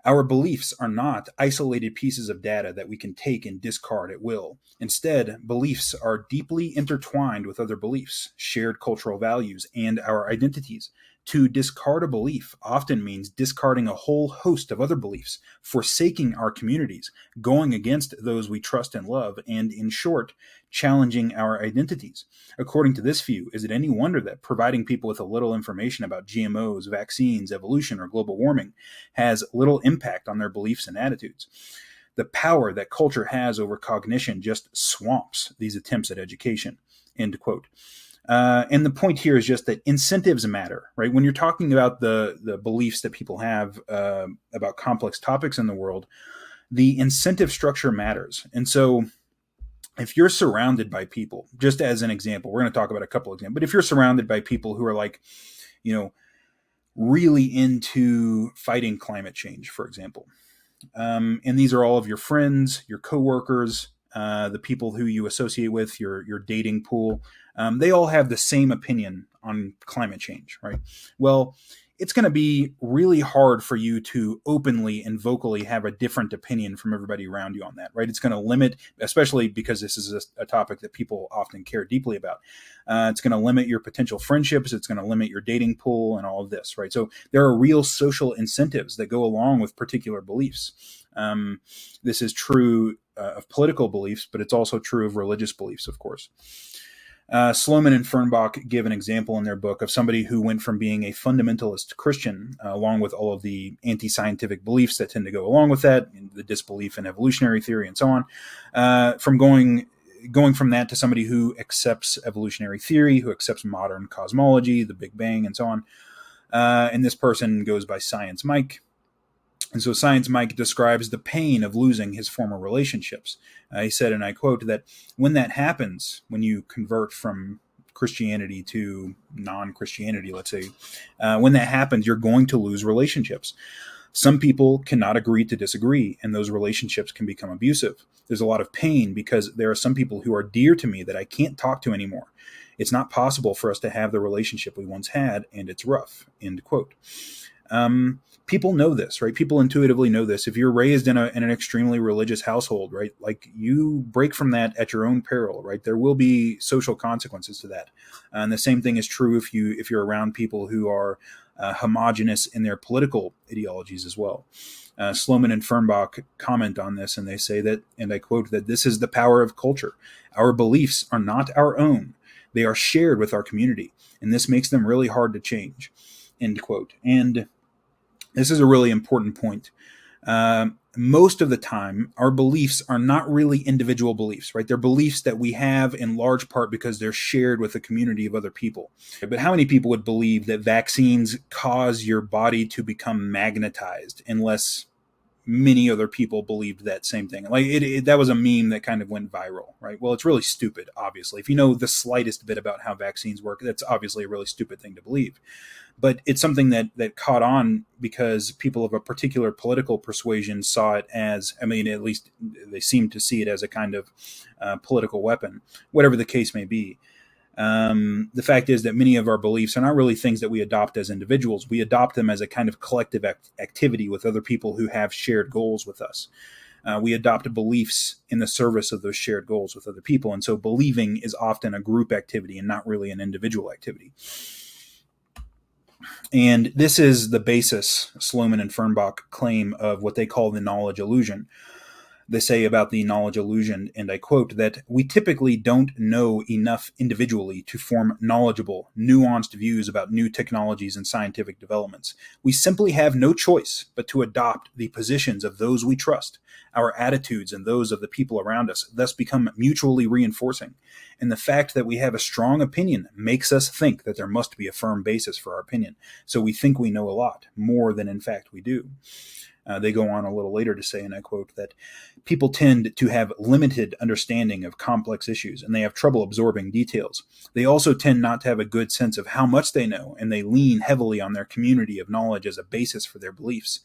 our beliefs are not isolated pieces of data that we can take and discard at will. Instead, beliefs are deeply intertwined with other beliefs, shared cultural values, and our identities. To discard a belief often means discarding a whole host of other beliefs, forsaking our communities, going against those we trust and love, and, in short, challenging our identities. According to this view, is it any wonder that providing people with a little information about GMOs, vaccines, evolution, or global warming has little impact on their beliefs and attitudes? The power that culture has over cognition just swamps these attempts at education. End quote. And the point here is just that incentives matter, right? When you're talking about the beliefs that people have about complex topics in the world, the incentive structure matters. And so if you're surrounded by people, just as an example, we're going to talk about a couple of examples, but if you're surrounded by people who are like, really into fighting climate change, for example, and these are all of your friends, your coworkers, the people who you associate with, your dating pool, they all have the same opinion on climate change, right? Well, it's going to be really hard for you to openly and vocally have a different opinion from everybody around you on that, right? It's going to limit, especially because this is a topic that people often care deeply about. It's going to limit your potential friendships. It's going to limit your dating pool and all of this, right? So there are real social incentives that go along with particular beliefs. This is true of political beliefs, but it's also true of religious beliefs, of course. Sloman and Fernbach give an example in their book of somebody who went from being a fundamentalist Christian, along with all of the anti-scientific beliefs that tend to go along with that, the disbelief in evolutionary theory and so on, from going from that to somebody who accepts evolutionary theory, who accepts modern cosmology, the Big Bang, and so on. And this person goes by Science Mike. And so Science Mike describes the pain of losing his former relationships. He said, and I quote, that when that happens, when you convert from Christianity to non-Christianity, let's say, when that happens, you're going to lose relationships. Some people cannot agree to disagree, and those relationships can become abusive. There's a lot of pain because there are some people who are dear to me that I can't talk to anymore. It's not possible for us to have the relationship we once had, and it's rough, end quote. People know this, right? People intuitively know this. If you're raised in an extremely religious household, right, like you break from that at your own peril, right? There will be social consequences to that. And the same thing is true if you're around people who are homogenous in their political ideologies as well. Sloman and Fernbach comment on this, and they say that, and I quote, that this is the power of culture. Our beliefs are not our own. They are shared with our community, and this makes them really hard to change, end quote. And this is a really important point. Most of the time, our beliefs are not really individual beliefs, right? They're beliefs that we have in large part because they're shared with a community of other people. But how many people would believe that vaccines cause your body to become magnetized unless many other people believed that same thing? Like that was a meme that kind of went viral, right? Well, it's really stupid, obviously. If you know the slightest bit about how vaccines work, that's obviously a really stupid thing to believe. But it's something that caught on because people of a particular political persuasion saw it as, I mean, at least they seem to see it as a kind of political weapon, whatever the case may be. The fact is that many of our beliefs are not really things that we adopt as individuals. We adopt them as a kind of collective activity with other people who have shared goals with us. We adopt beliefs in the service of those shared goals with other people. And so believing is often a group activity and not really an individual activity. And this is the basis, Sloman and Fernbach claim, of what they call the knowledge illusion. They say about the knowledge illusion, and I quote, that we typically don't know enough individually to form knowledgeable, nuanced views about new technologies and scientific developments. We simply have no choice but to adopt the positions of those we trust. Our attitudes and those of the people around us thus become mutually reinforcing. And the fact that we have a strong opinion makes us think that there must be a firm basis for our opinion. So we think we know a lot, more than in fact we do. They go on a little later to say, and I quote, that people tend to have limited understanding of complex issues, and they have trouble absorbing details. They also tend not to have a good sense of how much they know, and they lean heavily on their community of knowledge as a basis for their beliefs.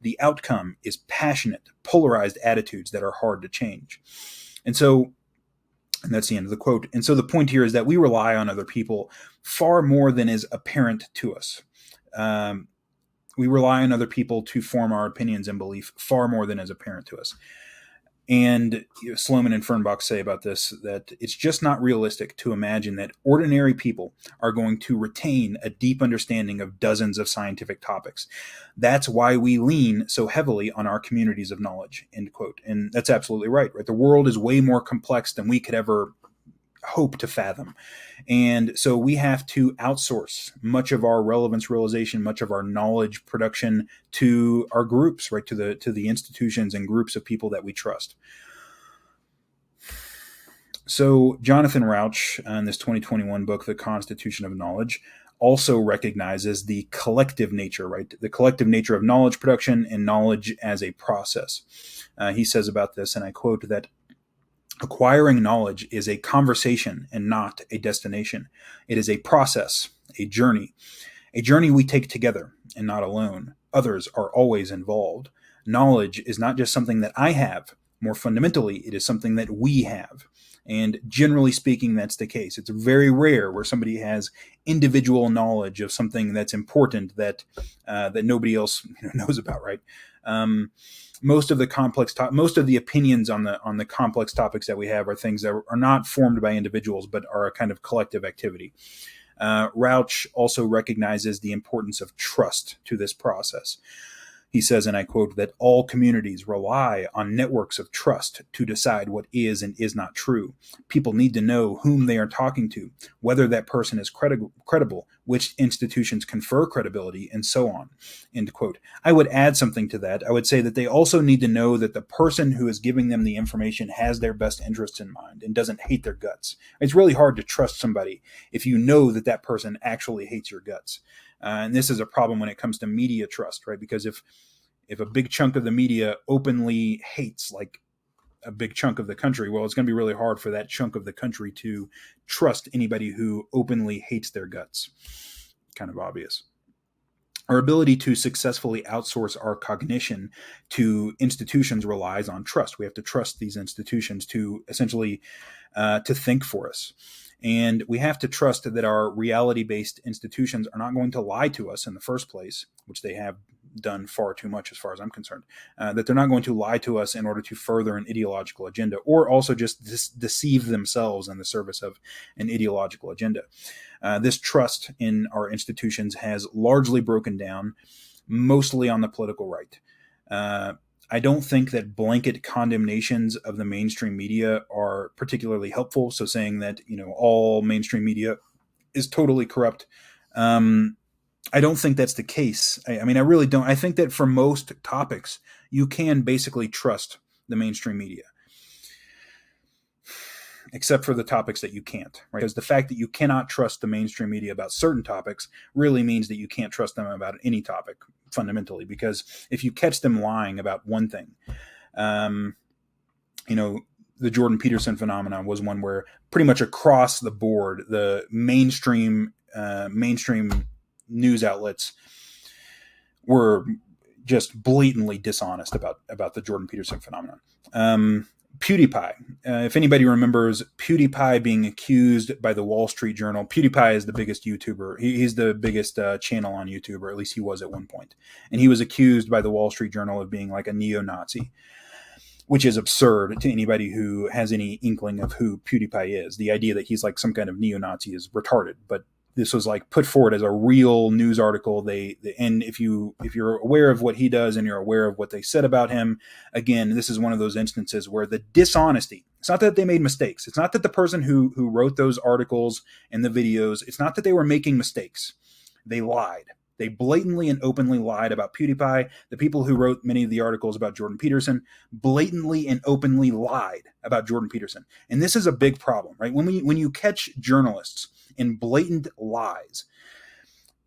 The outcome is passionate, polarized attitudes that are hard to change. And that's the end of the quote. And so the point here is that we rely on other people far more than is apparent to us. We rely on other people to form our opinions and belief far more than is apparent to us. And Sloman and Fernbach say about this that it's just not realistic to imagine that ordinary people are going to retain a deep understanding of dozens of scientific topics. That's why we lean so heavily on our communities of knowledge, end quote. And that's absolutely right? The world is way more complex than we could ever hope to fathom. And so we have to outsource much of our relevance realization, much of our knowledge production to our groups, right? To the institutions and groups of people that we trust. So Jonathan Rauch, in this 2021 book, The Constitution of Knowledge, also recognizes the collective nature, right? The collective nature of knowledge production and knowledge as a process. He says about this, and I quote, that acquiring knowledge is a conversation and not a destination. It is a process, a journey we take together and not alone. Others are always involved. Knowledge is not just something that I have. More fundamentally, it is something that we have. And generally speaking, that's the case. It's very rare where somebody has individual knowledge of something that's important that that nobody else knows about, right? Most of the most of the opinions on the complex topics that we have are things that are not formed by individuals, but are a kind of collective activity. Rauch also recognizes the importance of trust to this process. He says, and I quote, that all communities rely on networks of trust to decide what is and is not true. People need to know whom they are talking to, whether that person is credible, which institutions confer credibility, and so on. End quote. I would add something to that. I would say that they also need to know that the person who is giving them the information has their best interests in mind and doesn't hate their guts. It's really hard to trust somebody if you know that that person actually hates your guts. And this is a problem when it comes to media trust, right? Because if a big chunk of the media openly hates, like, a big chunk of the country, well, it's going to be really hard for that chunk of the country to trust anybody who openly hates their guts. Kind of obvious. Our ability to successfully outsource our cognition to institutions relies on trust. We have to trust these institutions to essentially to think for us. And we have to trust that our reality-based institutions are not going to lie to us in the first place, which they have done far too much as far as I'm concerned, that they're not going to lie to us in order to further an ideological agenda, or also just deceive themselves in the service of an ideological agenda. This trust in our institutions has largely broken down, mostly on the political right. I don't think that blanket condemnations of the mainstream media are particularly helpful. So saying that, all mainstream media is totally corrupt, I don't think that's the case. I mean, I really don't. I think that for most topics, you can basically trust the mainstream media, except for the topics that you can't, right? Because the fact that you cannot trust the mainstream media about certain topics really means that you can't trust them about any topic, fundamentally. Because if you catch them lying about one thing, the Jordan Peterson phenomenon was one where pretty much across the board, the mainstream news outlets were just blatantly dishonest about the Jordan Peterson phenomenon. PewDiePie. If anybody remembers PewDiePie being accused by the Wall Street Journal, PewDiePie is the biggest YouTuber. He's the biggest channel on YouTube, or at least he was at one point. And he was accused by the Wall Street Journal of being like a neo-Nazi, which is absurd to anybody who has any inkling of who PewDiePie is. The idea that he's like some kind of neo-Nazi is retarded, but this was like put forward as a real news article. And if you're aware of what he does and you're aware of what they said about him, again, this is one of those instances where the dishonesty, it's not that they made mistakes. It's not that the person who wrote those articles and the videos, it's not that they were making mistakes. They lied. They blatantly and openly lied about PewDiePie. The people who wrote many of the articles about Jordan Peterson blatantly and openly lied about Jordan Peterson. And this is a big problem, right? When you catch journalists in blatant lies,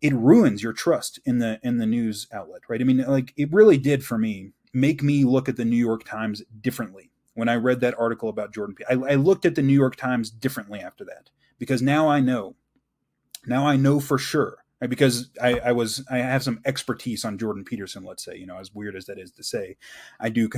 it ruins your trust in the news outlet, right? I mean, like, it really did for me make me look at the New York Times differently. When I read that article about Jordan Peterson, I looked at the New York Times differently after that, because now I know for sure. Right, because I have some expertise on Jordan Peterson, let's say, as weird as that is to say, I do,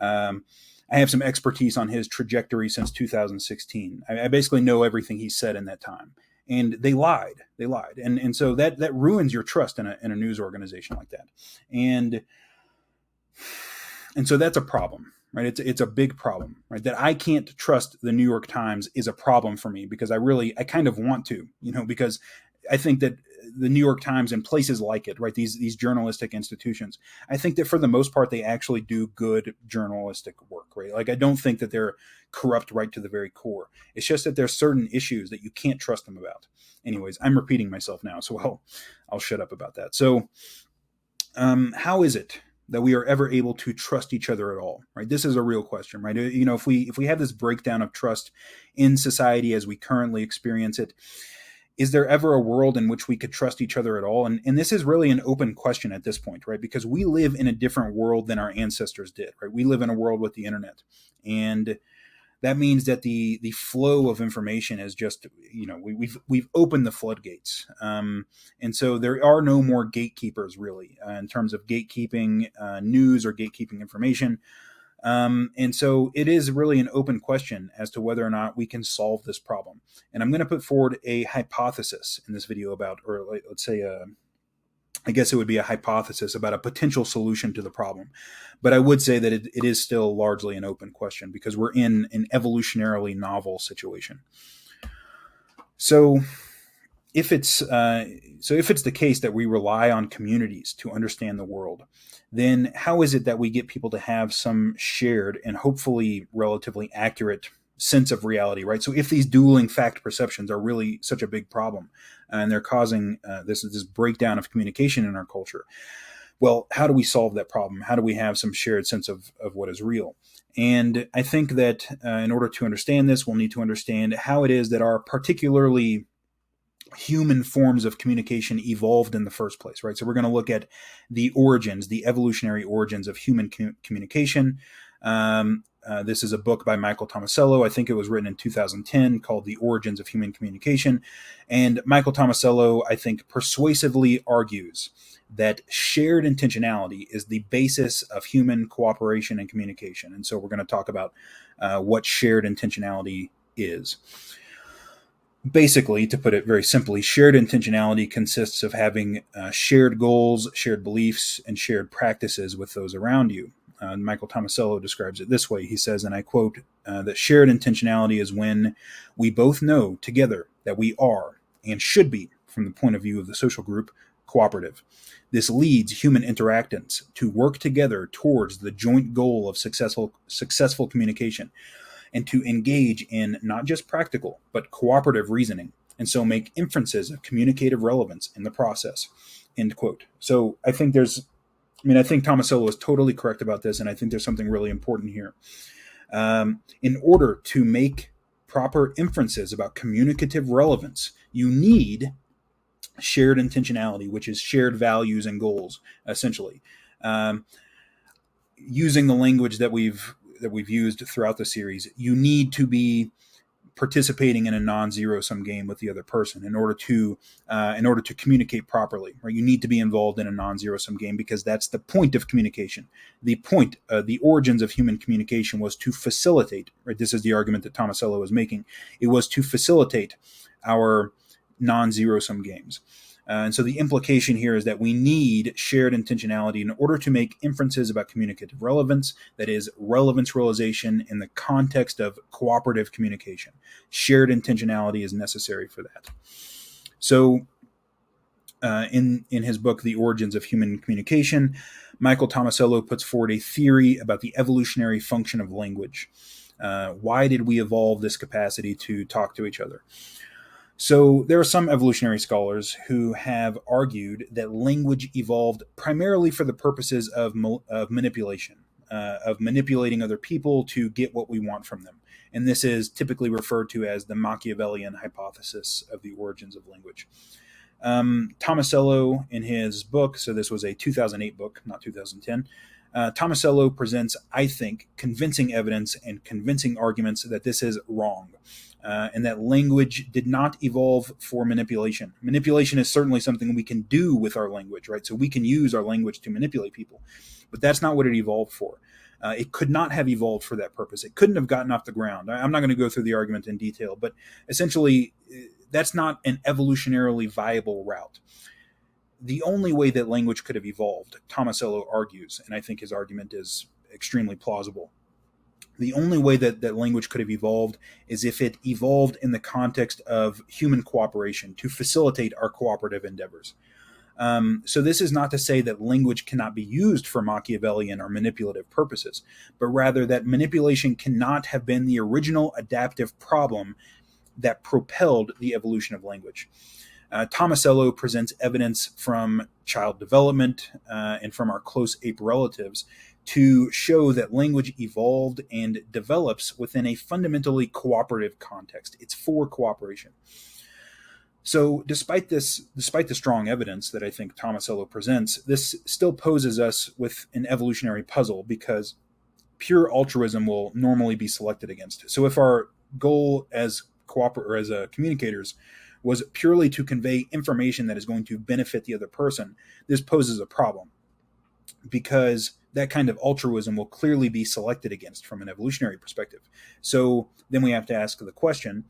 I have some expertise on his trajectory since 2016. I basically know everything he said in that time, and they lied. And so that ruins your trust in a news organization like that. And so that's a problem, right? It's a big problem, right? That I can't trust the New York Times is a problem for me, because I kind of want to, because I think that the New York Times and places like it, right, these journalistic institutions, I think that for the most part, they actually do good journalistic work, right? Like, I don't think that they're corrupt right to the very core. It's just that there's certain issues that you can't trust them about. Anyways, I'm repeating myself now, so I'll shut up about that. So how is it that we are ever able to trust each other at all, right? This is a real question, right? If we have this breakdown of trust in society as we currently experience it, is there ever a world in which we could trust each other at all? And this is really an open question at this point, right? Because we live in a different world than our ancestors did, right? We live in a world with the internet. And that means that the flow of information is just, we've opened the floodgates. And so there are no more gatekeepers, really, in terms of gatekeeping news or gatekeeping information. And so it is really an open question as to whether or not we can solve this problem. And I'm going to put forward a hypothesis in this video about, or let's say, I guess it would be a hypothesis about a potential solution to the problem. But I would say that it is still largely an open question because we're in an evolutionarily novel situation. So if it's the case that we rely on communities to understand the world, then how is it that we get people to have some shared and hopefully relatively accurate sense of reality, right? So if these dueling fact perceptions are really such a big problem and they're causing this breakdown of communication in our culture, well, how do we solve that problem? How do we have some shared sense of what is real? And I think that in order to understand this, we'll need to understand how it is that our particularly human forms of communication evolved in the first place, right? So we're going to look at the origins, the evolutionary origins of human communication. This is a book by Michael Tomasello. I think it was written in 2010 called The Origins of Human Communication. And Michael Tomasello, I think, persuasively argues that shared intentionality is the basis of human cooperation and communication. And so we're going to talk about what shared intentionality is. Basically, to put it very simply, shared intentionality consists of having shared goals, shared beliefs, and shared practices with those around you. Michael Tomasello describes it this way. He says, and I quote, that shared intentionality is when we both know together that we are and should be, from the point of view of the social group, cooperative. This leads human interactants to work together towards the joint goal of successful communication, and to engage in not just practical, but cooperative reasoning, and so make inferences of communicative relevance in the process, end quote. So I think I think Tomasello is totally correct about this, and I think there's something really important here. In order to make proper inferences about communicative relevance, you need shared intentionality, which is shared values and goals, essentially. Using the language that we've used throughout the series, you need to be participating in a non-zero-sum game with the other person in order to communicate properly. Right? You need to be involved in a non-zero-sum game because that's the point of communication. The point, the origins of human communication was to facilitate. Right? This is the argument that Tomasello is making. It was to facilitate our non-zero-sum games. And so the implication here is that we need shared intentionality in order to make inferences about communicative relevance, that is, relevance realization in the context of cooperative communication. Shared intentionality is necessary for that. So in his book, The Origins of Human Communication, Michael Tomasello puts forward a theory about the evolutionary function of language. Why did we evolve this capacity to talk to each other? So there are some evolutionary scholars who have argued that language evolved primarily for the purposes of manipulation, of manipulating other people to get what we want from them. And this is typically referred to as the Machiavellian hypothesis of the origins of language. Tomasello, in his book, so this was a 2008 book, not 2010, Tomasello presents, I think, convincing evidence and convincing arguments that this is wrong. And that language did not evolve for manipulation. Manipulation is certainly something we can do with our language, right? So we can use our language to manipulate people, but that's not what it evolved for. It could not have evolved for that purpose. It couldn't have gotten off the ground. I'm not going to go through the argument in detail, but essentially, that's not an evolutionarily viable route. The only way that language could have evolved, Tomasello argues, and I think his argument is extremely plausible, the only way that language could have evolved is if it evolved in the context of human cooperation to facilitate our cooperative endeavors. So this is not to say that language cannot be used for Machiavellian or manipulative purposes, but rather that manipulation cannot have been the original adaptive problem that propelled the evolution of language. Tomasello presents evidence from child development and from our close ape relatives to show that language evolved and develops within a fundamentally cooperative context. It's for cooperation. So despite the strong evidence that I think Tomasello presents, this still poses us with an evolutionary puzzle because pure altruism will normally be selected against. So if our goal as communicators was purely to convey information that is going to benefit the other person, this poses a problem. because that kind of altruism will clearly be selected against from an evolutionary perspective. So then we have to ask the question,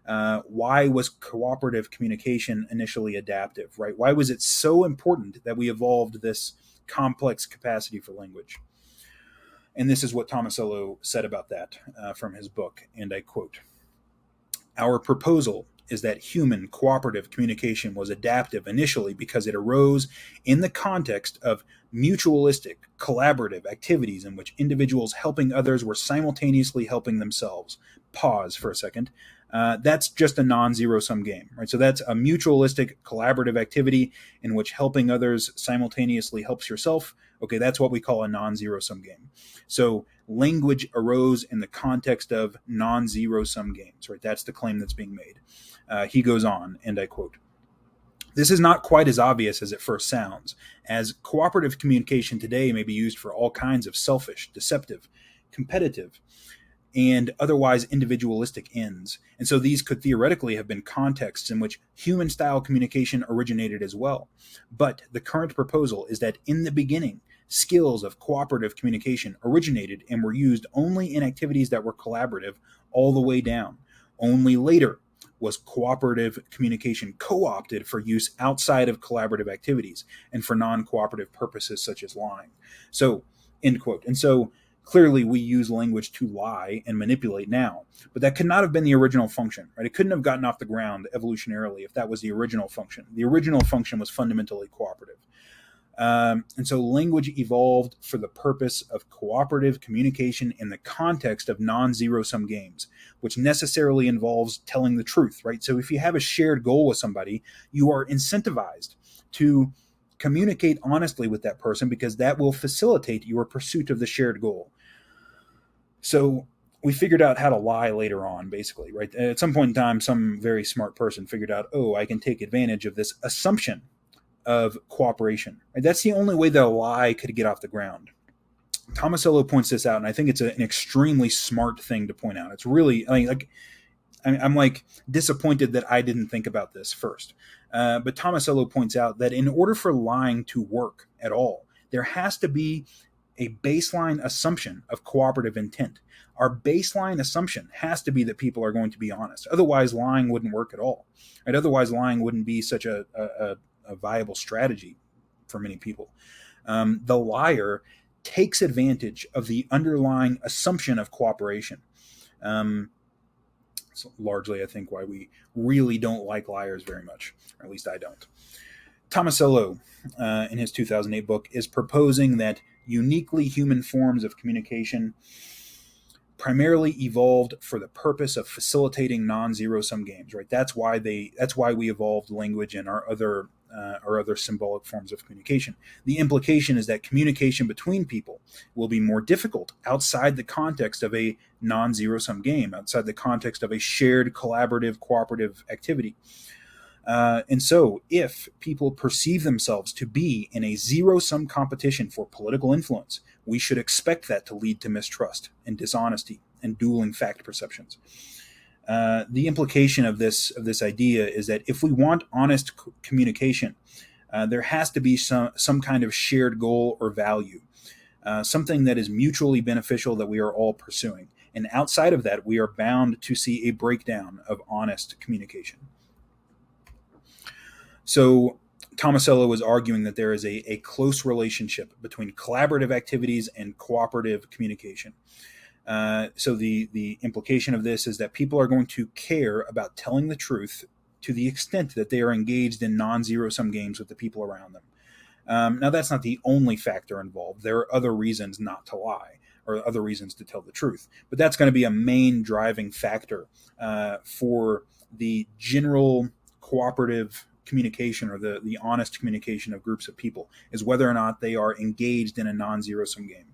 why was cooperative communication initially adaptive, right? Why was it so important that we evolved this complex capacity for language? And this is what Tomasello said about that from his book, and I quote, "Our proposal is that human cooperative communication was adaptive initially because it arose in the context of mutualistic, collaborative activities in which individuals helping others were simultaneously helping themselves." Pause for a second. That's just a non-zero sum game, right? So that's a mutualistic, collaborative activity in which helping others simultaneously helps yourself. Okay, that's what we call a non-zero sum game. So language arose in the context of non-zero sum games, right? That's the claim that's being made. He goes on, and I quote, "This is not quite as obvious as it first sounds, as cooperative communication today may be used for all kinds of selfish, deceptive, competitive, and otherwise individualistic ends. And so these could theoretically have been contexts in which human-style communication originated as well. But the current proposal is that in the beginning, skills of cooperative communication originated and were used only in activities that were collaborative all the way down. Only later was cooperative communication co-opted for use outside of collaborative activities and for non-cooperative purposes such as lying." So, end quote. And so clearly we use language to lie and manipulate now, but that could not have been the original function, right? It couldn't have gotten off the ground evolutionarily if that was the original function. The original function was fundamentally cooperative. And so language evolved for the purpose of cooperative communication in the context of non-zero sum games, which necessarily involves telling the truth, right? So if you have a shared goal with somebody, you are incentivized to communicate honestly with that person because that will facilitate your pursuit of the shared goal. So we figured out how to lie later on, basically, right? At some point in time, some very smart person figured out, oh, I can take advantage of this assumption of cooperation. Right? That's the only way that a lie could get off the ground. Tomasello points this out, and I think it's an extremely smart thing to point out. It's really, I'm like disappointed that I didn't think about this first. But Tomasello points out that in order for lying to work at all, there has to be a baseline assumption of cooperative intent. Our baseline assumption has to be that people are going to be honest. Otherwise, lying wouldn't work at all. Right? Otherwise, lying wouldn't be such a viable strategy for many people. The liar takes advantage of the underlying assumption of cooperation. So largely, I think, why we really don't like liars very much, or at least I don't. Tomasello, in his 2008 book, is proposing that uniquely human forms of communication primarily evolved for the purpose of facilitating non-zero sum games. Right? That's why we evolved language and our other symbolic forms of communication. The implication is that communication between people will be more difficult outside the context of a non-zero sum game, outside the context of a shared collaborative cooperative activity. And so if people perceive themselves to be in a zero-sum competition for political influence, we should expect that to lead to mistrust and dishonesty and dueling fact perceptions. The implication of this idea is that if we want honest communication, there has to be some kind of shared goal or value, something that is mutually beneficial that we are all pursuing. And outside of that, we are bound to see a breakdown of honest communication. So Tomasello was arguing that there is a close relationship between collaborative activities and cooperative communication. So the implication of this is that people are going to care about telling the truth to the extent that they are engaged in non-zero sum games with the people around them. Now, that's not the only factor involved. There are other reasons not to lie or other reasons to tell the truth. But that's going to be a main driving factor for the general cooperative communication or the honest communication of groups of people, is whether or not they are engaged in a non-zero sum game.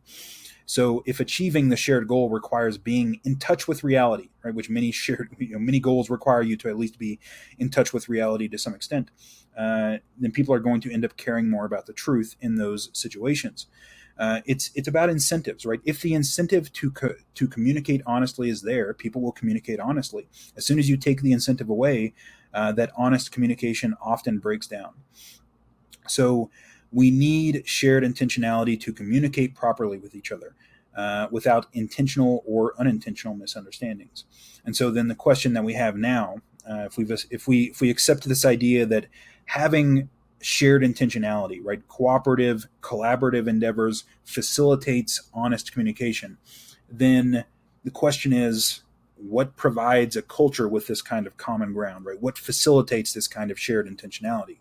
So if achieving the shared goal requires being in touch with reality, right, which many goals require you to at least be in touch with reality to some extent, then people are going to end up caring more about the truth in those situations. It's about incentives, right? If the incentive to communicate honestly is there, people will communicate honestly. As soon as you take the incentive away, that honest communication often breaks down. So We need shared intentionality to communicate properly with each other without intentional or unintentional misunderstandings. And so then the question that we have now, if we accept this idea that having shared intentionality, right, cooperative, collaborative endeavors facilitates honest communication, then the question is, what provides a culture with this kind of common ground, right? What facilitates this kind of shared intentionality?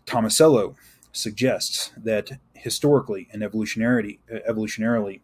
Tomasello suggests that historically and evolutionarily,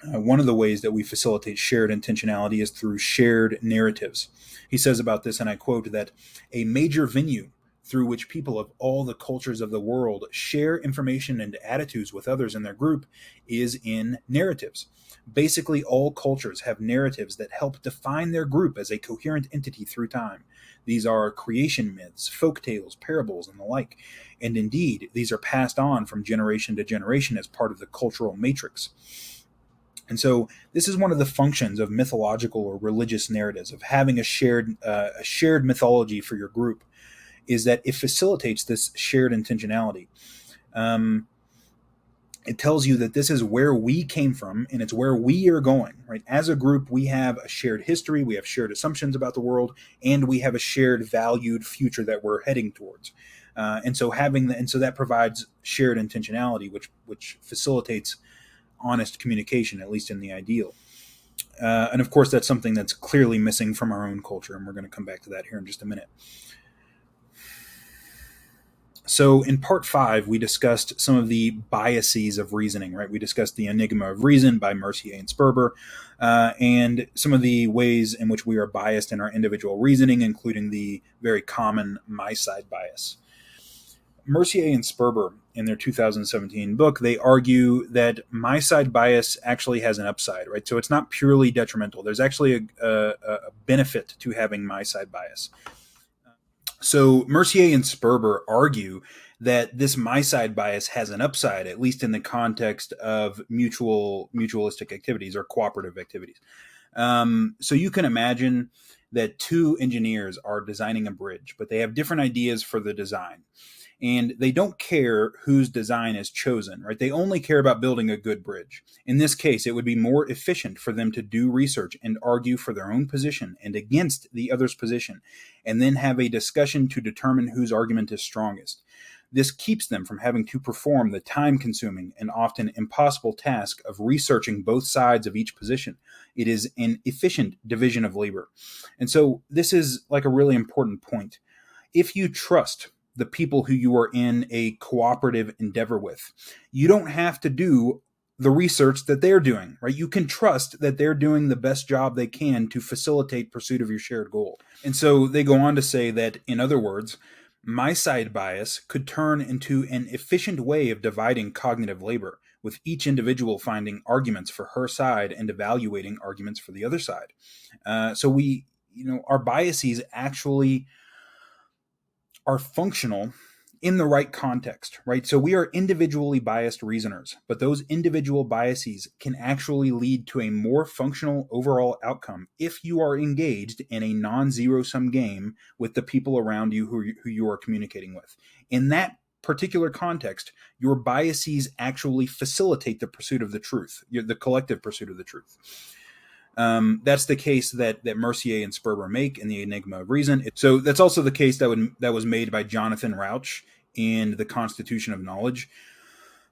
one of the ways that we facilitate shared intentionality is through shared narratives. He says about this, and I quote, that a major venue through which people of all the cultures of the world share information and attitudes with others in their group is in narratives. Basically, all cultures have narratives that help define their group as a coherent entity through time. These are creation myths, folk tales, parables, and the like. And indeed, these are passed on from generation to generation as part of the cultural matrix. And so this is one of the functions of mythological or religious narratives, of having a shared mythology for your group, is that it facilitates this shared intentionality. It tells you that this is where we came from and it's where we are going, right? As a group, we have a shared history, we have shared assumptions about the world, and we have a shared valued future that we're heading towards. And so that provides shared intentionality, which facilitates honest communication, at least in the ideal. And of course, that's something that's clearly missing from our own culture, and we're going to come back to that here in just a minute. So in part 5, we discussed some of the biases of reasoning, right? We discussed the Enigma of Reason by Mercier and Sperber, and some of the ways in which we are biased in our individual reasoning, including the very common my side bias. Mercier and Sperber, in their 2017 book, they argue that my side bias actually has an upside, right? So it's not purely detrimental. There's actually a benefit to having my side bias. So Mercier and Sperber argue that this my side bias has an upside, at least in the context of mutualistic activities or cooperative activities. So you can imagine that two engineers are designing a bridge, but they have different ideas for the design. And they don't care whose design is chosen, right? They only care about building a good bridge. In this case, it would be more efficient for them to do research and argue for their own position and against the other's position, and then have a discussion to determine whose argument is strongest. This keeps them from having to perform the time-consuming and often impossible task of researching both sides of each position. It is an efficient division of labor. And so this is like a really important point. If you trust the people who you are in a cooperative endeavor with, you don't have to do the research that they're doing, right? You can trust that they're doing the best job they can to facilitate pursuit of your shared goal. And so they go on to say that, in other words, my side bias could turn into an efficient way of dividing cognitive labor, with each individual finding arguments for her side and evaluating arguments for the other side. So our biases actually are functional in the right context, right? So we are individually biased reasoners, but those individual biases can actually lead to a more functional overall outcome if you are engaged in a non-zero-sum game with the people around you who you are communicating with. In that particular context, your biases actually facilitate the pursuit of the truth, the collective pursuit of the truth. That's the case that Mercier and Sperber make in the Enigma of Reason. So that's also the case that was made by Jonathan Rauch in The Constitution of Knowledge,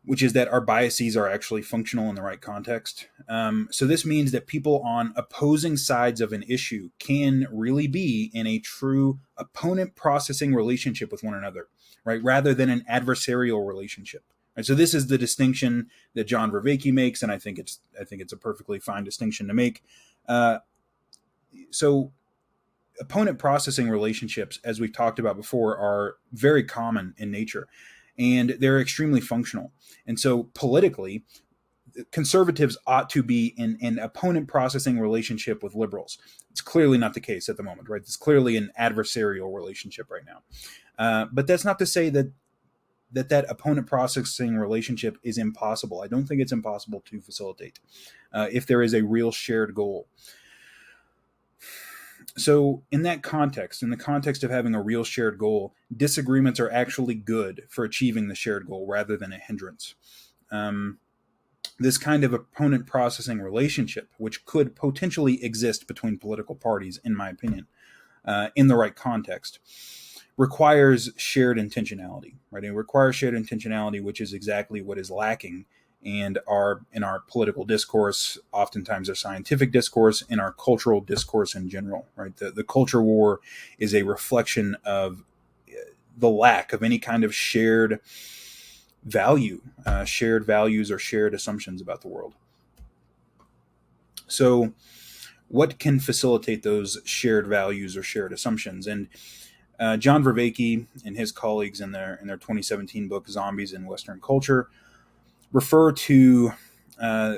which is that our biases are actually functional in the right context. So this means that people on opposing sides of an issue can really be in a true opponent processing relationship with one another, right, rather than an adversarial relationship. Right, so this is the distinction that John Vervaeke makes, and I think it's a perfectly fine distinction to make. So opponent processing relationships, as we've talked about before, are very common in nature, and they're extremely functional. And so politically, conservatives ought to be in an opponent processing relationship with liberals. It's clearly not the case at the moment, right? It's clearly an adversarial relationship right now. But that's not to say that opponent processing relationship is impossible. I don't think it's impossible to facilitate if there is a real shared goal. So, in that context, in the context of having a real shared goal, disagreements are actually good for achieving the shared goal rather than a hindrance. Um, this kind of opponent processing relationship, which could potentially exist between political parties, in my opinion, in the right context, requires shared intentionality, right? It requires shared intentionality, which is exactly what is lacking and our in our political discourse, oftentimes our scientific discourse, in our cultural discourse in general, right? The culture war is a reflection of the lack of any kind of shared values or shared assumptions about the world. So, what can facilitate those shared values or shared assumptions? And John Vervaeke and his colleagues in their 2017 book "Zombies in Western Culture" refer to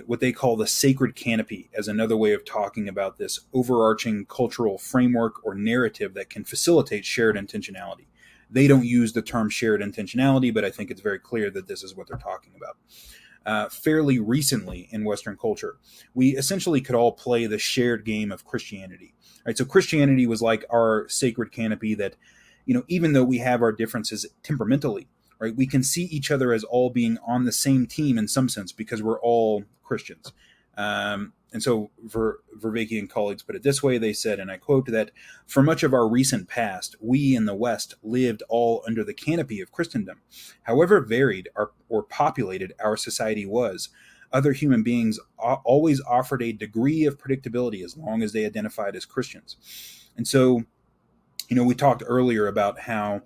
what they call the sacred canopy as another way of talking about this overarching cultural framework or narrative that can facilitate shared intentionality. They don't use the term shared intentionality, but I think it's very clear that this is what they're talking about. Fairly recently in Western culture, we essentially could all play the shared game of Christianity. Right? So Christianity was like our sacred canopy that, even though we have our differences temperamentally, right, we can see each other as all being on the same team in some sense because we're all Christians. And so Vervaeke and colleagues put it this way. They said, and I quote, that for much of our recent past, we in the West lived all under the canopy of Christendom. However varied or populated our society was, other human beings always offered a degree of predictability as long as they identified as Christians. And so, we talked earlier about how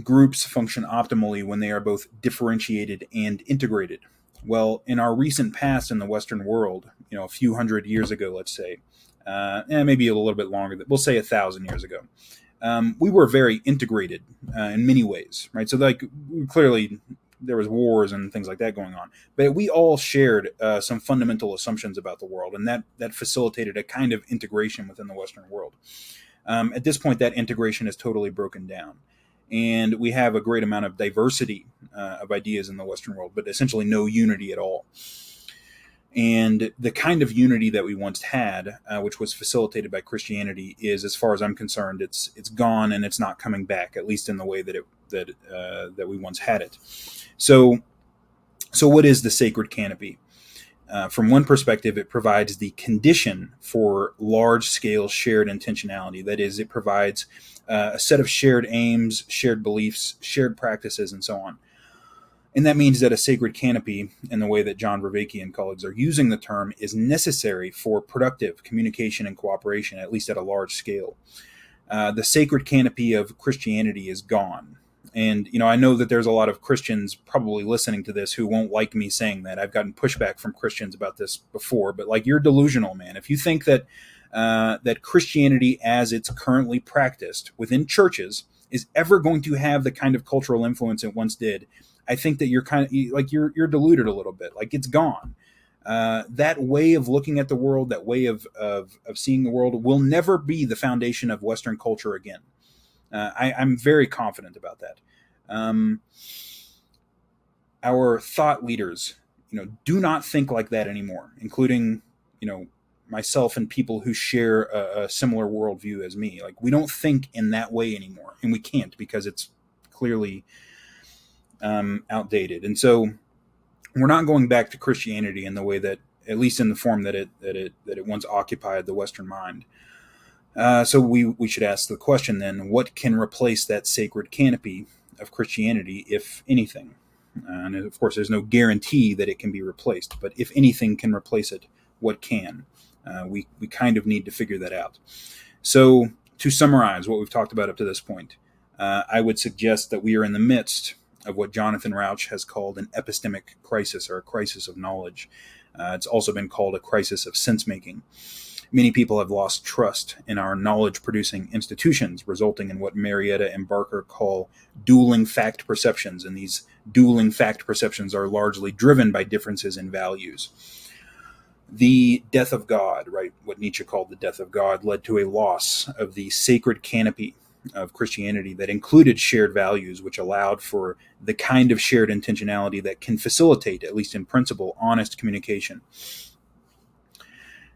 groups function optimally when they are both differentiated and integrated. Well, in our recent past in the Western world, a few hundred years ago, let's say, maybe a little bit longer, we'll say 1,000 years ago, we were very integrated in many ways, right? So, clearly, there was wars and things like that going on, but we all shared some fundamental assumptions about the world, and that facilitated a kind of integration within the Western world. At this point, that integration is totally broken down. And we have a great amount of diversity of ideas in the Western world, but essentially no unity at all. And the kind of unity that we once had, which was facilitated by Christianity, is, as far as I'm concerned, it's gone and it's not coming back, at least in the way that we once had it. So what is the sacred canopy? From one perspective, it provides the condition for large-scale shared intentionality. That is, it provides a set of shared aims, shared beliefs, shared practices, and so on. And that means that a sacred canopy, in the way that John Vervaeke and colleagues are using the term, is necessary for productive communication and cooperation, at least at a large scale. The sacred canopy of Christianity is gone. And, I know that there's a lot of Christians probably listening to this who won't like me saying that. I've gotten pushback from Christians about this before, but you're delusional, man. If you think that that Christianity as it's currently practiced within churches is ever going to have the kind of cultural influence it once did, I think that you're kind of you're deluded a little bit. It's gone. That way of looking at the world, that way of seeing the world, will never be the foundation of Western culture again. I'm very confident about that. Our thought leaders, do not think like that anymore, including, myself and people who share a similar worldview as me. We don't think in that way anymore, and we can't because it's clearly outdated. And so we're not going back to Christianity in the way that, at least in the form that it once occupied the Western mind. So we should ask the question then, what can replace that sacred canopy of Christianity, if anything? And of course, there's no guarantee that it can be replaced, but if anything can replace it, what can? We kind of need to figure that out. So to summarize what we've talked about up to this point, I would suggest that we are in the midst of what Jonathan Rauch has called an epistemic crisis, or a crisis of knowledge. It's also been called a crisis of sense-making. Many people have lost trust in our knowledge-producing institutions, resulting in what Marietta and Barker call dueling fact perceptions, and these dueling fact perceptions are largely driven by differences in values. The death of God, right, what Nietzsche called the death of God, led to a loss of the sacred canopy of Christianity that included shared values, which allowed for the kind of shared intentionality that can facilitate, at least in principle, honest communication.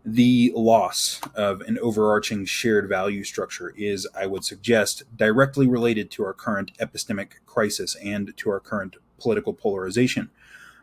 The loss of an overarching shared value structure is, I would suggest, directly related to our current epistemic crisis and to our current political polarization.